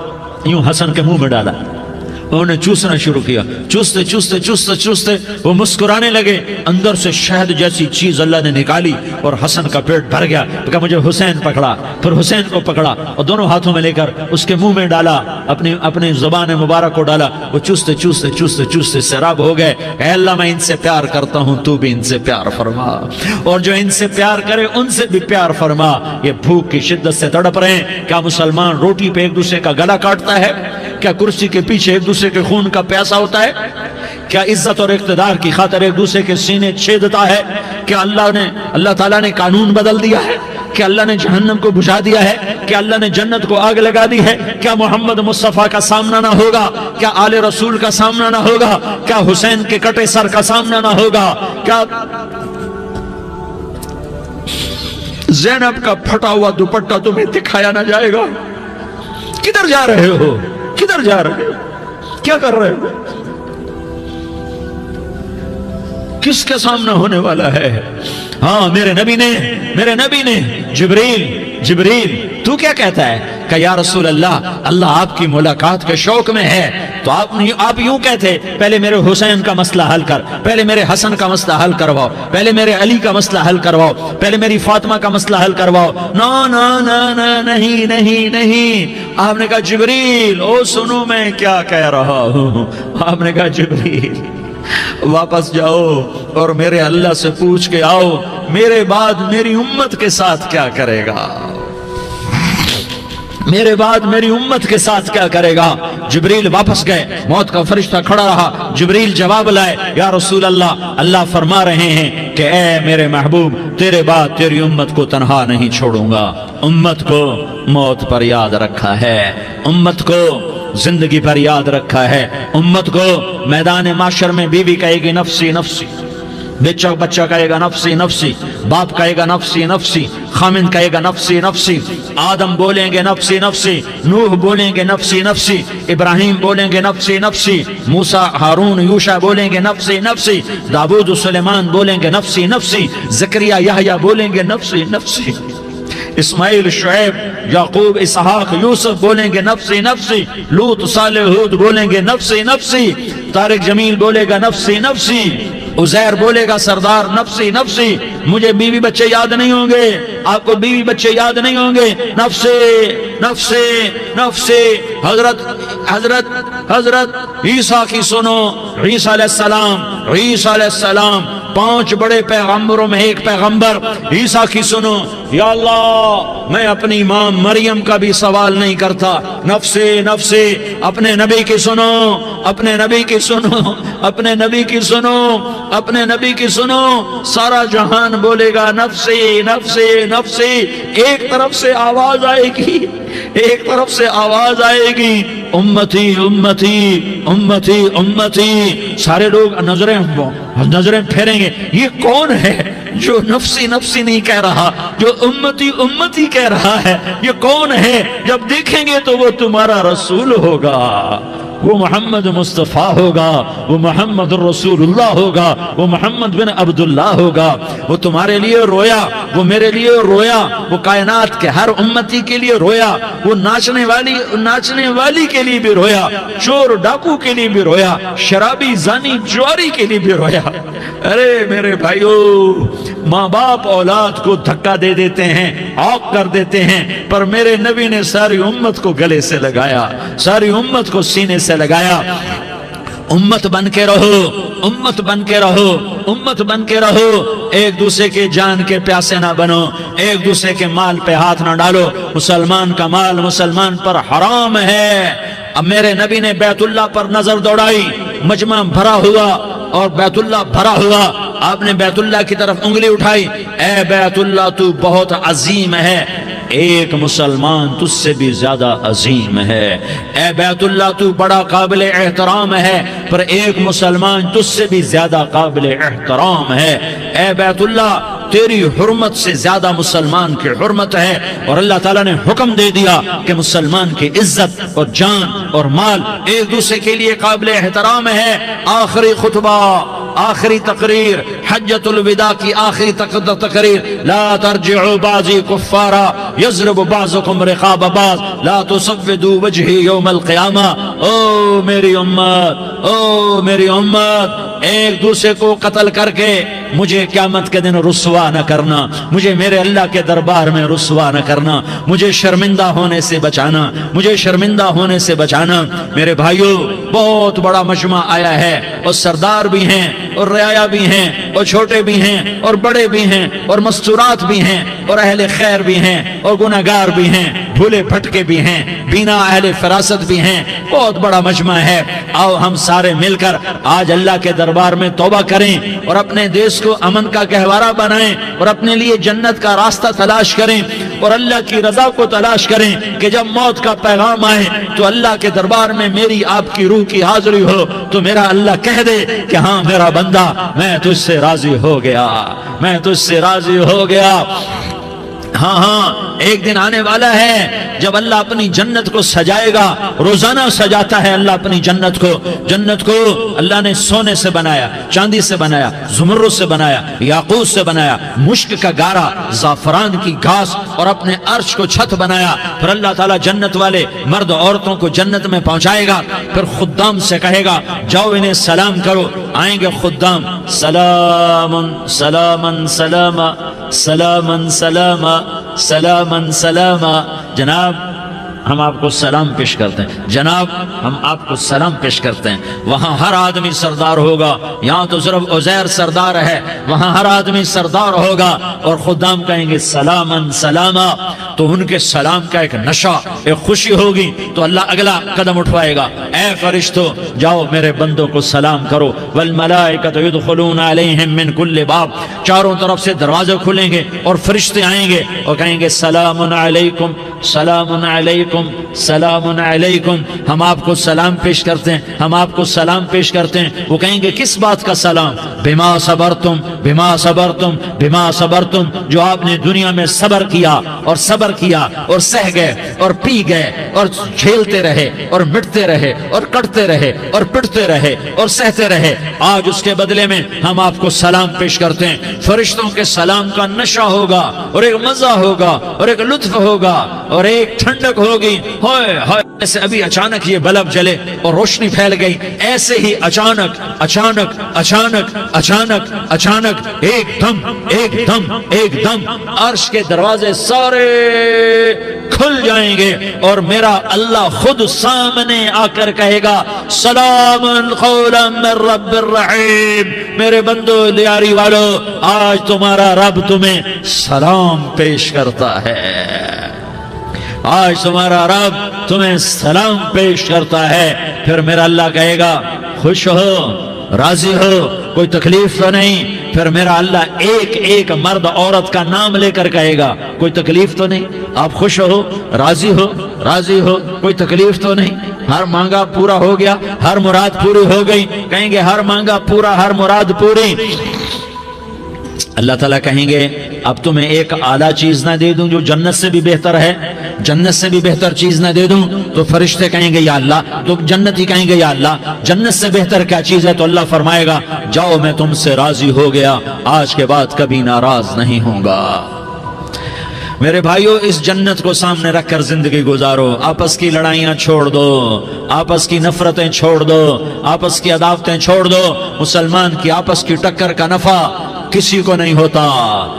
یوں حسن کے منہ میں ڈالا، انہوں نے چوسنا شروع کیا، چوستے چوستے چوستے چوستے وہ مسکرانے لگے، اندر سے شہد جیسی چیز اللہ نے نکالی اور حسن کا پیٹ بھر گیا۔ کہا مجھے حسین پکڑا، پھر حسین کو پکڑا اور دونوں ہاتھوں میں لے کر اس کے منہ میں ڈالا، اپنی زبان مبارک کو ڈالا، وہ چوستے چوستے چوستے چوستے سیراب ہو گئے۔ اے اللہ میں ان سے پیار کرتا ہوں، تو بھی ان سے پیار فرما، اور جو ان سے پیار کرے ان سے بھی پیار فرما۔ یہ بھوک کی شدت سے تڑپ رہے ہیں، کیا مسلمان روٹی پہ ایک دوسرے کا گلا کاٹتا ہے؟ کیا کرسی کے پیچھے ایک دوسرے کے خون کا پیاسا ہوتا ہے؟ کیا عزت اور اقتدار کی خاطر ایک دوسرے کے سینے چھیدتا ہے؟ کیا اللہ تعالیٰ نے قانون بدل دیا ہے؟ کیا اللہ نے جہنم کو بجھا دیا ہے؟ کیا اللہ نے جنت کو آگ لگا دی ہے؟ کیا محمد مصطفیٰ کا سامنا نہ ہوگا؟ کیا آل رسول کا سامنا نہ ہوگا؟ کیا حسین کے کٹے سر کا سامنا نہ ہوگا؟ کیا زینب کا پھٹا ہوا دوپٹہ تمہیں دکھایا نہ جائے گا؟ کدھر جا رہے ہو؟ کدھر جا رہے ہو؟ کیا کر رہے ہو؟ کس کے سامنا ہونے والا ہے؟ ہاں میرے نبی نے جبریل تو کیا کہتا ہے؟ کہ یا رسول اللہ آپ کی ملاقات کے شوق میں ہے، تو آپ یوں کہتے پہلے میرے حسین کا مسئلہ حل کر، پہلے میرے حسن کا مسئلہ حل کرواؤ، پہلے میرے علی کا مسئلہ حل کرواؤ، پہلے میری فاطمہ کا مسئلہ حل کرواؤ۔ نہیں۔ آپ نے کہا جبریل او سنو میں کیا کہہ رہا ہوں۔ آپ نے کہا جبریل واپس جاؤ اور میرے اللہ سے پوچھ کے آؤ میرے بعد میری امت کے ساتھ کیا کرے گا، میرے بعد میری امت کے ساتھ کیا کرے گا۔ جبریل واپس گئے، موت کا فرشتہ کھڑا رہا، جبریل جواب لائے یا رسول اللہ فرما رہے ہیں کہ اے میرے محبوب تیرے بعد تیری امت کو تنہا نہیں چھوڑوں گا، امت کو موت پر یاد رکھا ہے، امت کو زندگی پر یاد رکھا ہے، امت کو میدان معاشر میں بیوی کہے گی نفسی نفسی، بچہ کہے گا نفسی نفسی، باپ کہے گا نفسی نفسی، خامن کہے گا نفسی نفسی، آدم بولیں گے نفسی نفسی، نوح بولیں گے نفسی نفسی، ابراہیم بولیں گے نفسی نفسی، موسیٰ ہارون یوشع بولیں گے نفسی نفسی، داؤد و سلیمان بولیں گے نفسی نفسی، زکریا یحییٰ بولیں گے نفسی نفسی، اسماعیل شعیب یعقوب اسحاق یوسف بولیں گے نفسی نفسی، لوط صالح ہود بولیں گے نفسی نفسی، طارق جمیل بولے گا نفسی نفسی، عزیر بولے گا سردار نفسی نفسی، مجھے بیوی بچے یاد نہیں ہوں گے، آپ کو بیوی بچے یاد نہیں ہوں گے، نفسی نفسی نفسی۔ حضرت عیسیٰ کی سنو، عیسیٰ علیہ السلام 5 بڑے پیغمبروں میں ایک پیغمبر عیسیٰ کی سنو، یا اللہ میں اپنی ماں مریم کا بھی سوال نہیں کرتا، نفسی نفسی، اپنے نبی کی سنو، اپنے نبی کی سنو، اپنے نبی کی سنو، اپنے نبی کی سنو، سارا جہان بولے گا نفسی نفسی نفسی، ایک طرف سے آواز آئے گی، ایک طرف سے آواز آئے گی، امتی امتی امتی امتی، سارے لوگ نظریں پھیریں گے، یہ کون ہے جو نفسی نفسی نہیں کہہ رہا، جو امتی امتی کہہ رہا ہے، یہ کون ہے؟ جب دیکھیں گے تو وہ تمہارا رسول ہوگا، وہ محمد مصطفیٰ ہوگا، وہ محمد رسول اللہ ہوگا، وہ محمد بن عبداللہ ہوگا، وہ تمہارے لیے رویا، وہ میرے لیے رویا، وہ کائنات کے ہر امتی کے لیے رویا، وہ ناچنے والی کے لیے بھی رویا، چور ڈاکو کے لیے بھی رویا، شرابی زانی جواری کے لیے بھی رویا۔ ارے میرے بھائیو، ماں باپ اولاد کو دھکا دے دیتے ہیں، عوق کر دیتے ہیں، پر میرے نبی نے ساری امت کو گلے سے لگایا، ساری امت کو سینے سے لگایا۔ امت بن کے رہو، امت بن کے رہو، امت بن کے رہو، ایک دوسرے کے جان کے پیاسے نہ بنو، ایک دوسرے کے مال پہ ہاتھ نہ ڈالو، مسلمان کا مال مسلمان پر حرام ہے۔ اب میرے نبی نے بیت اللہ پر نظر دوڑائی، مجمع بھرا ہوا اور بیت اللہ بھرا ہوا، آپ نے بیت اللہ کی طرف انگلی اٹھائی، اے بیت اللہ تو بہت عظیم ہے، ایک مسلمان تجھ سے بھی زیادہ عظیم ہے، اے بیت اللہ تو بڑا قابل احترام ہے، پر ایک مسلمان تجھ سے بھی زیادہ قابل احترام ہے، اے بیت اللہ تیری حرمت سے زیادہ مسلمان کی حرمت ہے، اور اللہ تعالیٰ نے حکم دے دیا کہ مسلمان کی عزت اور جان اور مال ایک دوسرے کے لیے قابل احترام ہے۔ آخری خطبہ، آخری تقریر، حجۃ الوداع کی آخری تقریر، لا ترجعوا بعضی کفارا یضرب بعضکم رقاب بعض لا تسودوا وجہی یوم القیامہ۔ او میری امت، او میری امت، ایک دوسرے کو قتل کر کے مجھے قیامت کے دن رسوا نہ کرنا، مجھے میرے اللہ کے دربار میں رسوا نہ کرنا، مجھے شرمندہ ہونے سے بچانا، مجھے شرمندہ ہونے سے بچانا۔ میرے بھائیو، بہت بڑا مجمع آیا ہے، اور سردار بھی ہیں اور رعایا بھی ہیں اور چھوٹے بھی ہیں اور بڑے بھی ہیں اور مستورات بھی ہیں اور اہل خیر بھی ہیں اور گناہگار بھی ہیں، بھولے بھٹکے بھی ہیں، بینا اہل فراست بھی ہیں، بہت بڑا مجمع ہے۔ آؤ ہم سارے مل کر آج اللہ کے دربار میں توبہ کریں اور اپنے دیش کو امن کا گہوارہ بنائیں اور اپنے لیے جنت کا راستہ تلاش کریں اور اللہ کی رضا کو تلاش کریں کہ جب موت کا پیغام آئے تو اللہ کے دربار میں میری آپ کی روح کی حاضری ہو تو میرا اللہ کہہ دے کہ ہاں میرا بندہ، میں تجھ سے راضی ہو گیا، میں تجھ سے راضی ہو گیا۔ ہاں ہاں، ایک دن آنے والا ہے جب اللہ اپنی جنت کو سجائے گا، روزانہ سجاتا ہے اللہ اپنی جنت کو۔ جنت کو اللہ نے سونے سے بنایا، چاندی سے بنایا، زمرد سے بنایا، یاقوت سے بنایا، مشک کا گارا، زعفران کی گھاس اور اپنے عرش کو چھت بنایا۔ پھر اللہ تعالیٰ جنت والے مرد عورتوں کو جنت میں پہنچائے گا، پھر خدام سے کہے گا جاؤ انہیں سلام کرو۔ آئیں گے خدام، سلام سلام سلام سلام سلام سلام سلام، جناب ہم آپ کو سلام پیش کرتے ہیں، جناب ہم آپ کو سلام پیش کرتے ہیں۔ وہاں ہر آدمی سردار ہوگا، یہاں تو صرف عزیر سردار ہے، وہاں ہر آدمی سردار ہوگا، اور خدام کہیں گے سلامن سلاما، تو ان کے سلام کا ایک نشہ، ایک خوشی ہوگی، تو اللہ اگلا قدم اٹھوائے گا، اے فرشتوں جاؤ میرے بندوں کو سلام کرو، والملائکۃ یدخلون علیہم من کل باب، چاروں طرف سے دروازے کھلیں گے اور فرشتے آئیں گے اور کہیں گے سلام علیکم سلام علیکم سلام علیکم، ہم آپ کو سلام پیش کرتے ہیں، ہم آپ کو سلام پیش کرتے ہیں۔ وہ کہیں گے کس بات کا سلام؟ بما صبرتم بما صبرتم بما صبرتم، جو آپ نے دنیا میں صبر کیا اور صبر کیا اور سہ گئے اور پی گئے اور جھیلتے رہے اور مٹتے رہے اور کٹتے رہے اور پٹتے رہے اور سہتے رہے، آج اس کے بدلے میں ہم آپ کو سلام پیش کرتے ہیں۔ فرشتوں کے سلام کا نشہ ہوگا اور ایک مزہ ہوگا اور ایک لطف ہوگا اور ایک ٹھنڈک ہوگی۔ ہائے ہائے، ایسے ابھی اچانک یہ بلب جلے اور روشنی پھیل گئی، ایسے ہی اچانک اچانک اچانک اچانک اچانک ایک دم ایک دم ایک دم عرش کے دروازے سارے کھل جائیں گے اور میرا اللہ خود سامنے آ کر کہے گا سلام قولا من رب الرحیم، میرے بندو لیاری والو آج تمہارا رب تمہیں سلام پیش کرتا ہے، آج تمہارا رب تمہیں سلام پیش کرتا ہے۔ پھر میرا اللہ کہے گا خوش ہو راضی ہو، کوئی تکلیف تو نہیں؟ پھر میرا اللہ ایک ایک مرد عورت کا نام لے کر کہے گا کوئی تکلیف تو نہیں؟ آپ خوش ہو راضی ہو راضی ہو، کوئی تکلیف تو نہیں؟ ہر مانگا پورا ہو گیا، ہر مراد پوری ہو گئی؟ کہیں گے ہر مانگا پورا، ہر مراد پوری۔ اللہ تعالیٰ کہیں گے اب تمہیں ایک اعلیٰ چیز نہ دے دوں جو جنت سے بھی بہتر ہے؟ جنت سے بھی بہتر چیز نہ دے دوں؟ تو فرشتے کہیں گے یا اللہ، تو جنتی کہیں گے یا اللہ جنت سے بہتر کیا چیز ہے؟ تو اللہ فرمائے گا جاؤ میں تم سے راضی ہو گیا، آج کے بعد کبھی ناراض نہیں ہوں گا۔ میرے بھائیو، اس جنت کو سامنے رکھ کر زندگی گزارو، آپس کی لڑائیاں چھوڑ دو، آپس کی نفرتیں چھوڑ دو، آپس کی عداوتیں چھوڑ دو۔ مسلمان کی آپس کی ٹکر کا نفع کسی کو نہیں ہوتا،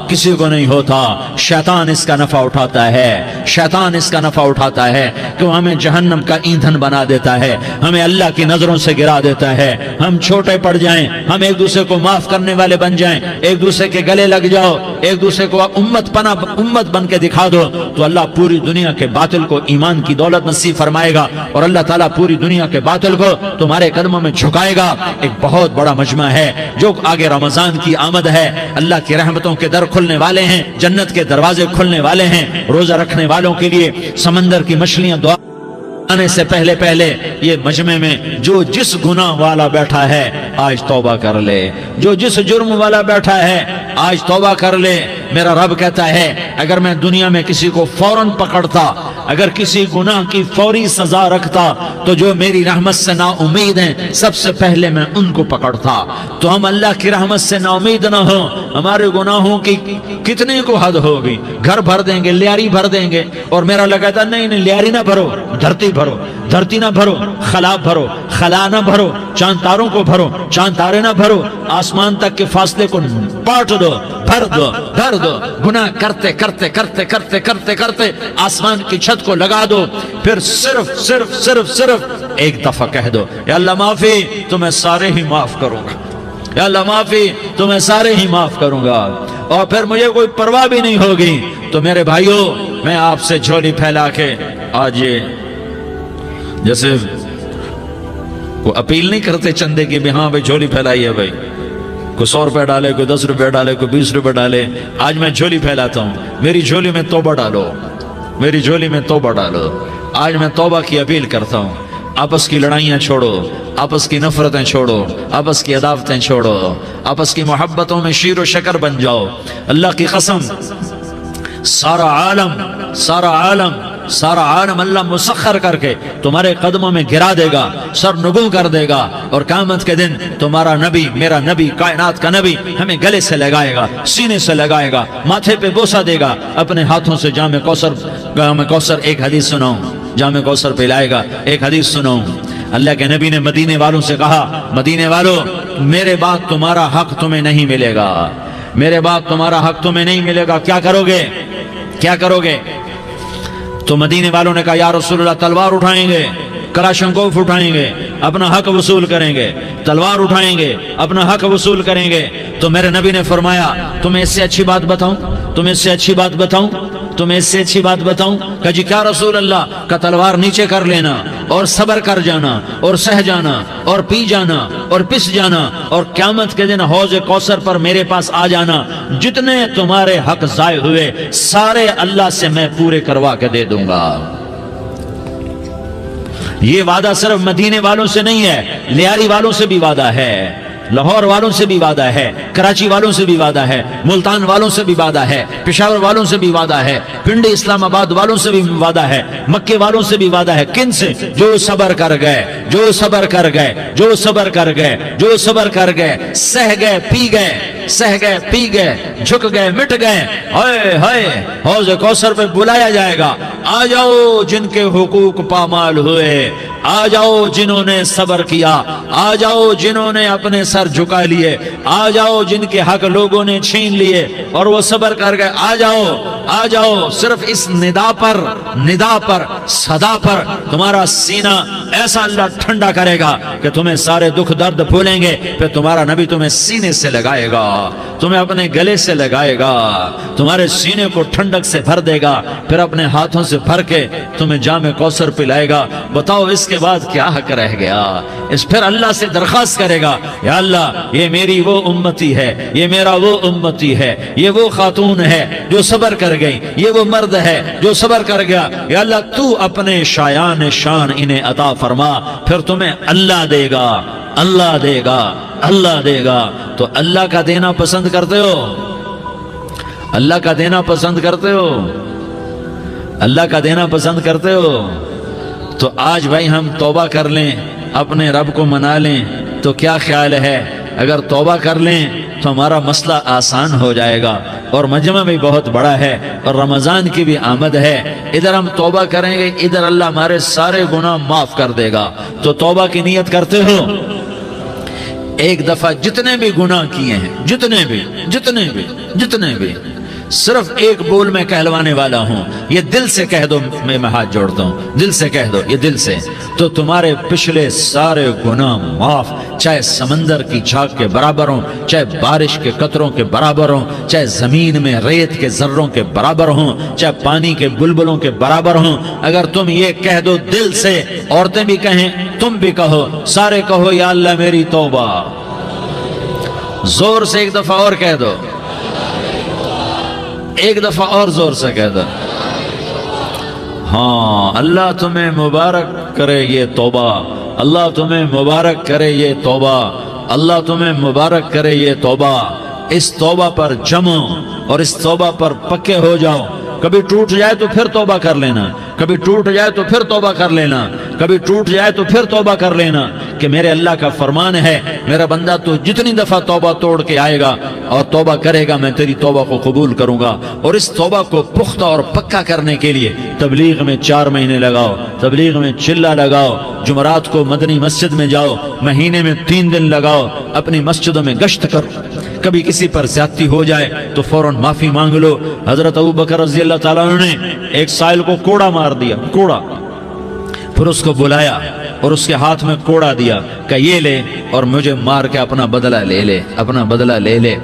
کسی کو نہیں ہوتا، شیطان اس کا نفع اٹھاتا ہے، شیطان اس کا نفع اٹھاتا ہے کہ وہ ہمیں جہنم کا ایندھن بنا دیتا ہے، ہمیں اللہ کی نظروں سے گرا دیتا ہے، ہم چھوٹے پڑ جائیں، ہم ایک دوسرے کو معاف کرنے والے بن جائیں، ایک دوسرے کے گلے لگ جاؤ، ایک دوسرے کو امت بن کے دکھا دو، تو اللہ پوری دنیا کے باطل کو ایمان کی دولت نصیب فرمائے گا اور اللہ تعالیٰ پوری دنیا کے باطل کو تمہارے قدموں میں جھکائے گا۔ ایک بہت بڑا مجمع ہے جو آگے رمضان کی آمد ہے، اللہ کی رحمتوں کے در کھلنے والے ہیں، جنت کے دروازے کھلنے والے ہیں، روزہ رکھنے والوں کے لیے سمندر کی مچھلیاں دعا آنے سے پہلے پہلے یہ مجمع میں جو جس گناہ والا بیٹھا ہے آج توبہ کر لے، جو جس جرم والا بیٹھا ہے آج توبہ کر لے۔ میرا رب کہتا ہے اگر میں دنیا میں کسی کو فوراً پکڑتا، اگر کسی گناہ کی فوری سزا رکھتا تو جو میری رحمت سے نا امید ہیں سب سے پہلے میں ان کو پکڑتا۔ تو ہم اللہ کی رحمت سے نا امید نہ ہوں، ہمارے گناہوں کی کتنے کو حد ہوگی، گھر بھر دیں گے، لیاری بھر دیں گے، اور میرا اللہ کہتا نہیں نہیں لیاری نہ بھرو، دھرتی بھرو، دھرتی نہ بھرو، خلا بھرو، خلا نہ بھرو، چاند تاروں کو بھرو، چاند تارے نہ بھرو، آسمان تک کے فاصلے کو پاٹ دو، بھر دو، بھر دو، گناہ کرتے کرتے کرتے کرتے کرتے کرتے آسمان کی چھت کو لگا دو، پھر صرف صرف صرف صرف ایک دفعہ کہہ دو یا اللہ معافی، تو میں سارے ہی معاف کروں گا، یا اللہ معافی، تو میں سارے ہی معاف کروں گا، اور پھر مجھے کوئی پرواہ بھی نہیں ہوگی۔ تو میرے بھائیو، میں آپ سے جھولی پھیلا کے آج یہ جیسے وہ اپیل نہیں کرتے چندے کی بھی ہاں بھائی جھولی پھیلائی ہے، بھائی کوئی 100 روپے ڈالے، کوئی 10 روپے ڈالے، کوئی 20 روپے ڈالے، آج میں جھولی پھیلاتا ہوں، میری جھولی میں توبہ ڈالو، میری جھولی میں توبہ ڈالو۔ آج میں توبہ کی اپیل کرتا ہوں، آپس کی لڑائیاں چھوڑو، آپس کی نفرتیں چھوڑو، آپس کی عداوتیں چھوڑو، آپس کی محبتوں میں شیر و شکر بن جاؤ۔ اللہ کی قسم، سارا عالم اللہ مسخر کر کے تمہارے قدموں میں گرا دے گا، سر نگوں کر دے گا، اور قیامت کے دن تمہارا نبی، میرا نبی، کائنات کا نبی ہمیں گلے سے لگائے گا، سینے سے لگائے گا، ماتھے پہ بوسہ دے گا، اپنے ہاتھوں سے جام کوثر ایک حدیث سناؤں، جام کوثر پلائے گا، ایک حدیث سناؤں۔ اللہ کے نبی نے مدینے والوں سے کہا، مدینے والوں میرے بعد تمہارا حق تمہیں نہیں ملے گا، میرے بعد تمہارا حق تمہیں نہیں ملے گا، کیا کرو گے، کیا کرو گے؟ تو مدینے والوں نے کہا یا رسول اللہ تلوار اٹھائیں گے، کراشنکوف اٹھائیں گے، اپنا حق وصول کریں گے، تلوار اٹھائیں گے، اپنا حق وصول کریں گے۔ تو میرے نبی نے فرمایا تمہیں اس سے اچھی بات بتاؤں، تمہیں اس سے اچھی بات بتاؤں، تمہیں اس سے اچھی بات بتاؤں؟ کہ جی کیا رسول اللہ؟ کا تلوار نیچے کر لینا اور صبر کر جانا اور سہ جانا اور پی جانا اور پس جانا اور قیامت کے دن حوض کوثر پر میرے پاس آ جانا، جتنے تمہارے حق ضائع ہوئے سارے اللہ سے میں پورے کروا کے دے دوں گا۔ یہ وعدہ صرف مدینے والوں سے نہیں ہے، لیاری والوں سے بھی وعدہ ہے، لاہور والوں سے بھی وعدہ ہے، کراچی والوں سے بھی وعدہ ہے، ملتان والوں سے بھی وعدہ ہے، پشاور والوں سے بھی وعدہ ہے، پنڈی اسلام آباد والوں سے بھی وعدہ ہے، مکے والوں سے بھی وعدہ ہے۔ کن سے؟ جو صبر کر گئے، جو صبر کر گئے، جو صبر کر گئے، جو صبر کر گئے، سہ گئے، پی گئے، سہ گئے، پی گئے، جھک گئے، مٹ گئے، ہائے ہائے حوض کوثر پہ بلایا جائے گا، آ جاؤ جن کے حقوق پامال ہوئے، آ جاؤ جنہوں نے صبر کیا، آ جاؤ جنہوں نے اپنے سر جھکا لیے، آ جاؤ جن کے حق لوگوں نے چھین لیے اور وہ صبر کر گئے، آ جاؤ، آ جاؤ۔ صرف اس ندا پر صدا پر تمہارا سینہ ایسا اللہ ٹھنڈا کرے گا کہ تمہیں سارے دکھ درد بھولیں گے، پھر تمہارا نبی تمہیں سینے سے لگائے گا، تمہیں اپنے گلے سے لگائے گا، تمہارے سینے کو ٹھنڈک سے بھر دے گا، پھر اپنے ہاتھوں سے بھر کے تمہیں جام کوثر پلائے گا۔ بتاؤ اس کے بعد کیا حق رہ گیا؟ اس پھر اللہ سے درخواست کرے گا، یا اللہ یہ میری وہ امتی ہے، یہ میرا وہ امتی ہے، یہ وہ خاتون ہے جو صبر کر گئی، یہ وہ مرد ہے جو صبر کر گیا، یا اللہ تو اپنے شایان شان انہیں عطا فرما، پھر تمہیں اللہ دے گا، اللہ دے گا، اللہ دے گا۔ تو اللہ کا دینا پسند کرتے ہو؟ اللہ کا دینا پسند کرتے ہو؟ اللہ کا دینا پسند کرتے ہو؟ تو آج بھائی ہم توبہ کر لیں، اپنے رب کو منا لیں، تو کیا خیال ہے؟ اگر توبہ کر لیں تو ہمارا مسئلہ آسان ہو جائے گا، اور مجمع بھی بہت بڑا ہے اور رمضان کی بھی آمد ہے، ادھر ہم توبہ کریں گے، ادھر اللہ ہمارے سارے گناہ معاف کر دے گا۔ تو توبہ کی نیت کرتے ہو؟ ایک دفعہ جتنے بھی گناہ کیے ہیں، جتنے بھی صرف ایک بول میں کہلوانے والا ہوں، یہ دل سے کہہ دو، میں ہاتھ جوڑتا ہوں، دل سے کہہ دو، یہ دل سے، تو تمہارے پچھلے سارے گناہ معاف، چاہے سمندر کی جھاگ کے برابر ہوں، چاہے بارش کے قطروں کے برابر ہوں، چاہے زمین میں ریت کے ذروں کے برابر ہوں، چاہے پانی کے بلبلوں کے برابر ہوں۔ اگر تم یہ کہہ دو دل سے، عورتیں بھی کہیں، تم بھی کہو، سارے کہو، یا اللہ میری توبہ، زور سے ایک دفعہ اور کہہ دو، ایک دفعہ اور زور سے کہہ دو۔ ہاں، اللہ تمہیں مبارک کرے یہ توبہ، اللہ تمہیں مبارک کرے یہ توبہ، اللہ تمہیں مبارک کرے یہ توبہ۔ اس توبہ پر جمو اور اس توبہ پر پکے ہو جاؤ۔ کبھی ٹوٹ جائے تو پھر توبہ کر لینا، کبھی ٹوٹ جائے تو پھر توبہ کر لینا، کبھی ٹوٹ جائے تو پھر توبہ کر لینا، کہ میرے اللہ کا فرمان ہے، میرا بندہ تو جتنی دفعہ توبہ توڑ کے آئے گا اور توبہ کرے گا، میں تیری توبہ کو قبول کروں گا۔ اور اس توبہ کو پختہ اور پکا کرنے کے لیے تبلیغ میں 4 مہینے لگاؤ، تبلیغ میں چلہ لگاؤ، جمعرات کو مدنی مسجد میں جاؤ، مہینے میں 3 دن لگاؤ، اپنی مسجدوں میں گشت کرو۔ کبھی کسی پر زیادتی ہو جائے تو فوراً معافی مانگ لو۔ حضرت ابوبکر رضی اللہ تعالیٰ عنہ نے ایک سائل کو کوڑا مار دیا، کوڑا، پھر اس کو بلایا اور اس کے ہاتھ میں کوڑا دیا کہ یہ لے اور مجھے مار کے اپنا بدلہ لے لے، اپنا بدلہ لے لے۔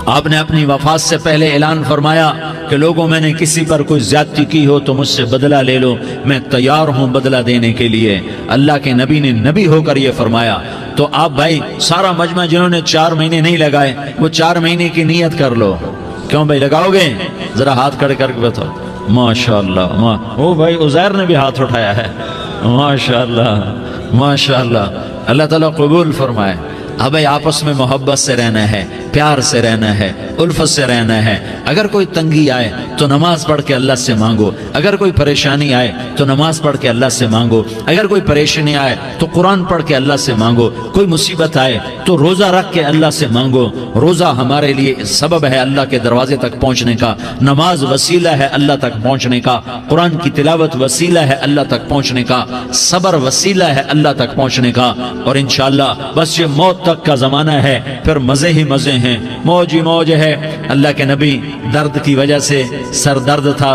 آپ نے اپنی وفات سے پہلے اعلان فرمایا کہ لوگوں، میں نے کسی پر کوئی زیادتی کی ہو تو مجھ سے بدلہ لے لو، میں تیار ہوں بدلہ دینے کے لیے۔ اللہ کے نبی نے نبی ہو کر یہ فرمایا۔ تو آپ بھائی سارا مجمع جنہوں نے 4 مہینے نہیں لگائے، وہ 4 مہینے کی نیت کر لو۔ کیوں بھائی لگاؤ گے؟ ذرا ہاتھ کھڑے کر کے بتاؤ۔ ماشاءاللہ، وہ بھائی عزیر نے بھی ہاتھ اٹھایا ہے، ماشاءاللہ ماشاءاللہ، اللہ تعالیٰ قبول فرمائے۔ اب آپس میں محبت سے رہنا ہے، پیار سے رہنا ہے، الفت سے رہنا ہے۔ اگر کوئی تنگی آئے تو نماز پڑھ کے اللہ سے مانگو، اگر کوئی پریشانی آئے تو نماز پڑھ کے اللہ سے مانگو، اگر کوئی پریشانی آئے تو قرآن پڑھ کے اللہ سے مانگو، کوئی مصیبت آئے تو روزہ رکھ کے اللہ سے مانگو۔ روزہ ہمارے لیے سبب ہے اللہ کے دروازے تک پہنچنے کا، نماز وسیلہ ہے اللہ تک پہنچنے کا، قرآن کی تلاوت وسیلہ ہے اللہ تک پہنچنے کا، صبر وسیلہ ہے اللہ تک پہنچنے کا۔ اور انشاءاللہ بس یہ موت تک کا زمانہ ہے، پھر مزے ہی مزے ہیں، موج ہی موج ہے۔ اللہ کے نبی درد کی وجہ سے، سر درد تھا،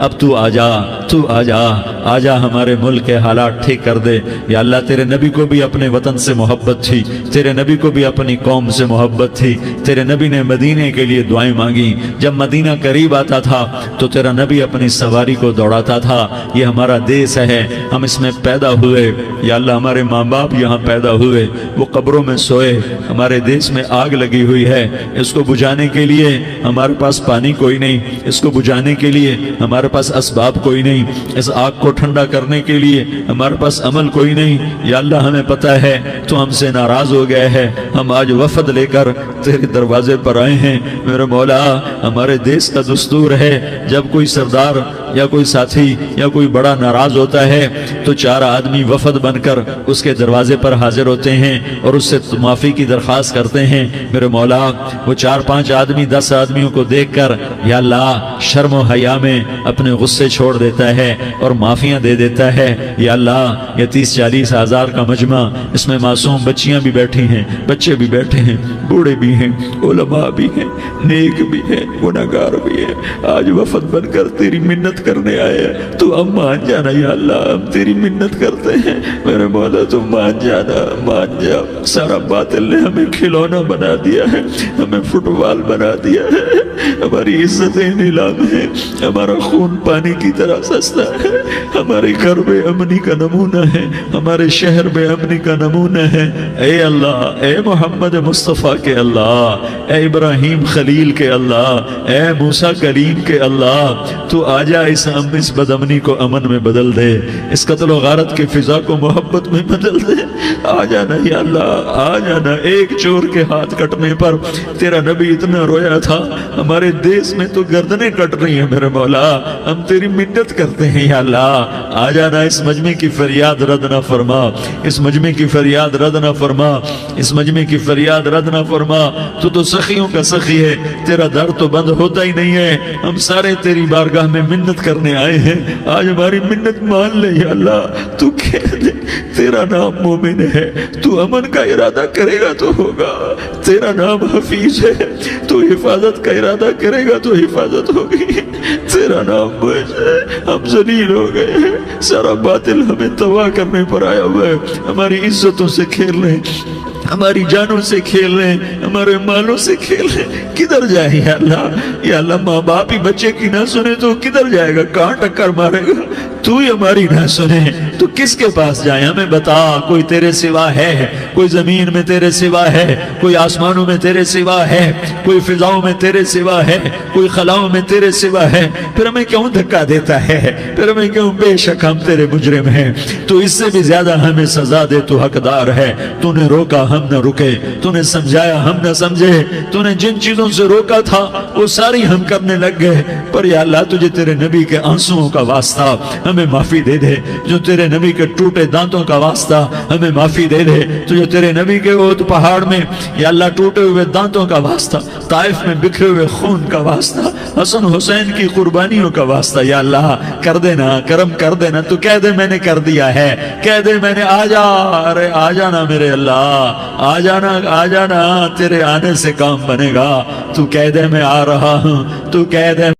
اب تو آجا، تو آجا، آجا ہمارے ملک کے حالات ٹھیک کر دے۔ یا اللہ تیرے نبی کو بھی اپنے وطن سے محبت تھی، تیرے نبی کو بھی اپنی قوم سے محبت تھی، تیرے نبی نے مدینے کے لیے دعائیں مانگی، جب مدینہ قریب آتا تھا تو تیرا نبی اپنی سواری کو دوڑاتا تھا۔ یہ ہمارا دیس ہے، ہم اس میں پیدا ہوئے، یا اللہ ہمارے ماں باپ یہاں پیدا ہوئے، وہ قبروں میں سوئے، ہمارے دیس میں آگ لگی ہوئی ہے، اس کو بجھانے کے لیے ہمارے پاس پانی کوئی نہیں، اس کو بجھانے کے لیے ہمارے پاس اسباب کوئی نہیں، اس آگ کو ٹھنڈا کرنے کے لیے ہمارے پاس عمل کوئی نہیں۔ یا اللہ ہمیں پتہ ہے تو ہم سے ناراض ہو گئے ہیں، ہم آج وفد لے کر تیرے دروازے پر آئے ہیں۔ میرے مولا ہمارے دیس کا دستور ہے، جب کوئی سردار یا کوئی ساتھی یا کوئی بڑا ناراض ہوتا ہے تو 4 آدمی وفد بن کر اس کے دروازے پر حاضر ہوتے ہیں اور اس سے معافی کی درخواست کرتے ہیں۔ میرے مولا وہ 4-5 آدمی 10 آدمیوں کو دیکھ کر یا اللہ شرم و حیا میں اپنے غصے چھوڑ دیتا ہے اور معافیاں دے دیتا ہے۔ یا اللہ یہ 30-40 ہزار کا مجمع، اس میں معصوم بچیاں بھی بیٹھی ہیں، بچے بھی بیٹھے ہیں، بوڑھے بھی ہیں، علماء بھی ہیں، نیک بھی ہیں، گناہگار بھی ہیں، آج وفد بن کر تیری منت کرنے آئے ہیں، تو اب مان جانا یا اللہ، ہم تیری منت کرتے ہیں۔ میرے مولا تو مان جانا، مان جا۔ سارا باطل نے ہمیں کھلونا بنا دیا ہے، ہمیں فٹ بال بنا دیا ہے، ہماری عزتیں نیلام ہیں، ہمارا خون پانی کی طرح سستا ہے، ہمارے گھر بے امنی کا نمونہ ہے، ہمارے شہر بے امنی کا نمونہ ہے۔ اے اللہ، اے محمد مصطفیٰ کے اللہ، اے ابراہیم خلیل کے اللہ، اے موسیٰ کلیم کے اللہ، تو آجا اس بدامنی کو امن میں بدل دے، اس قتل و غارت کے فضا کو محبت میں بدل دے۔ آ جانا یا اللہ، آ جانا۔ ایک چور کے ہاتھ کٹنے پر تیرا نبی اتنا رویا تھا، ہمارے دیس میں تو گردنیں کٹ رہی ہیں۔ میرے مولا ہم تیری منت کرتے ہیں یا اللہ، آ جانا، اس مجمع کی فریاد رد نہ فرما، اس مجمع کی فریاد رد نہ فرما، اس مجمع کی فریاد رد نہ فرما۔ تو سخیوں کا سخی ہے، تیرا در تو بند ہوتا ہی نہیں ہے، ہم سارے تیری بارگاہ میں منت کرنے آئے ہیں، آج ہماری منت مان لے یا اللہ۔ تو کہہ دے تیرا نام مومن ہے، تو امن کا ارادہ کرے گا تو ہوگا، تیرا نام حفیظ ہے، تو حفاظت کا ارادہ کرے گا تو حفاظت ہوگی، تیرا نام بوجھ ہے، ہم ذلیل ہو گئے ہیں، سارا باطل ہمیں تباہ کرنے پر آیا ہوا ہے، ہماری عزتوں سے کھیل رہے ہیں، ہماری جانوں سے کھیل رہے ہیں، ہمارے مالوں سے کھیل رہے ہیں۔ کدھر جائے یا اللہ؟ یا اللہ ماں باپ ہی بچے کی نہ سنے تو کدھر جائے گا؟ کہاں ٹکر مارے گا؟ تو ہی ہماری نہ سنے تو کس کے پاس جائیں؟ ہمیں بتا، کوئی تیرے سوا ہے؟ کوئی زمین میں تیرے سوا ہے؟ کوئی آسمانوں میں تیرے سوا ہے؟ کوئی فضاؤں میں تیرے سوا ہے؟ کوئی خلاؤں میں تیرے سوا ہے؟ پھر ہمیں کیوں دھکا دیتا ہے؟ پھر ہمیں کیوں؟ بے شک ہم تیرے مجرم ہیں، تو اس سے بھی زیادہ ہمیں سزا دے، تو حقدار ہے۔ تو نے روکا ہم نہ رکے، تو نے سمجھایا ہم نہ سمجھے، تو نے جن چیزوں سے روکا تھا وہ ساری ہم کرنے لگ گئے، پر یا اللہ تجھے تیرے نبی کے آنسوؤں کا واسطہ ہمیں معافی دے دے، جو تیرے نبی کے ٹوٹے دانتوں کا واسطہ ہمیں معافی دے دے، تو جو تیرے نبی کے احد پہاڑ میں یا اللہ ٹوٹے ہوئے دانتوں کا واسطہ، طائف میں بکھرے ہوئے خون کا واسطہ، حسن حسین کی قربانیوں کا واسطہ، یا اللہ کر دینا، کرم کر دینا۔ تو کہہ دے میں نے کر دیا ہے، کہہ دے میں نے، آ جا، ارے آ جانا میرے اللہ، آ جانا، آ جانا، تیرے آنے سے کام بنے گا۔ تو کہہ دے میں آ رہا ہوں، تو کہہ دے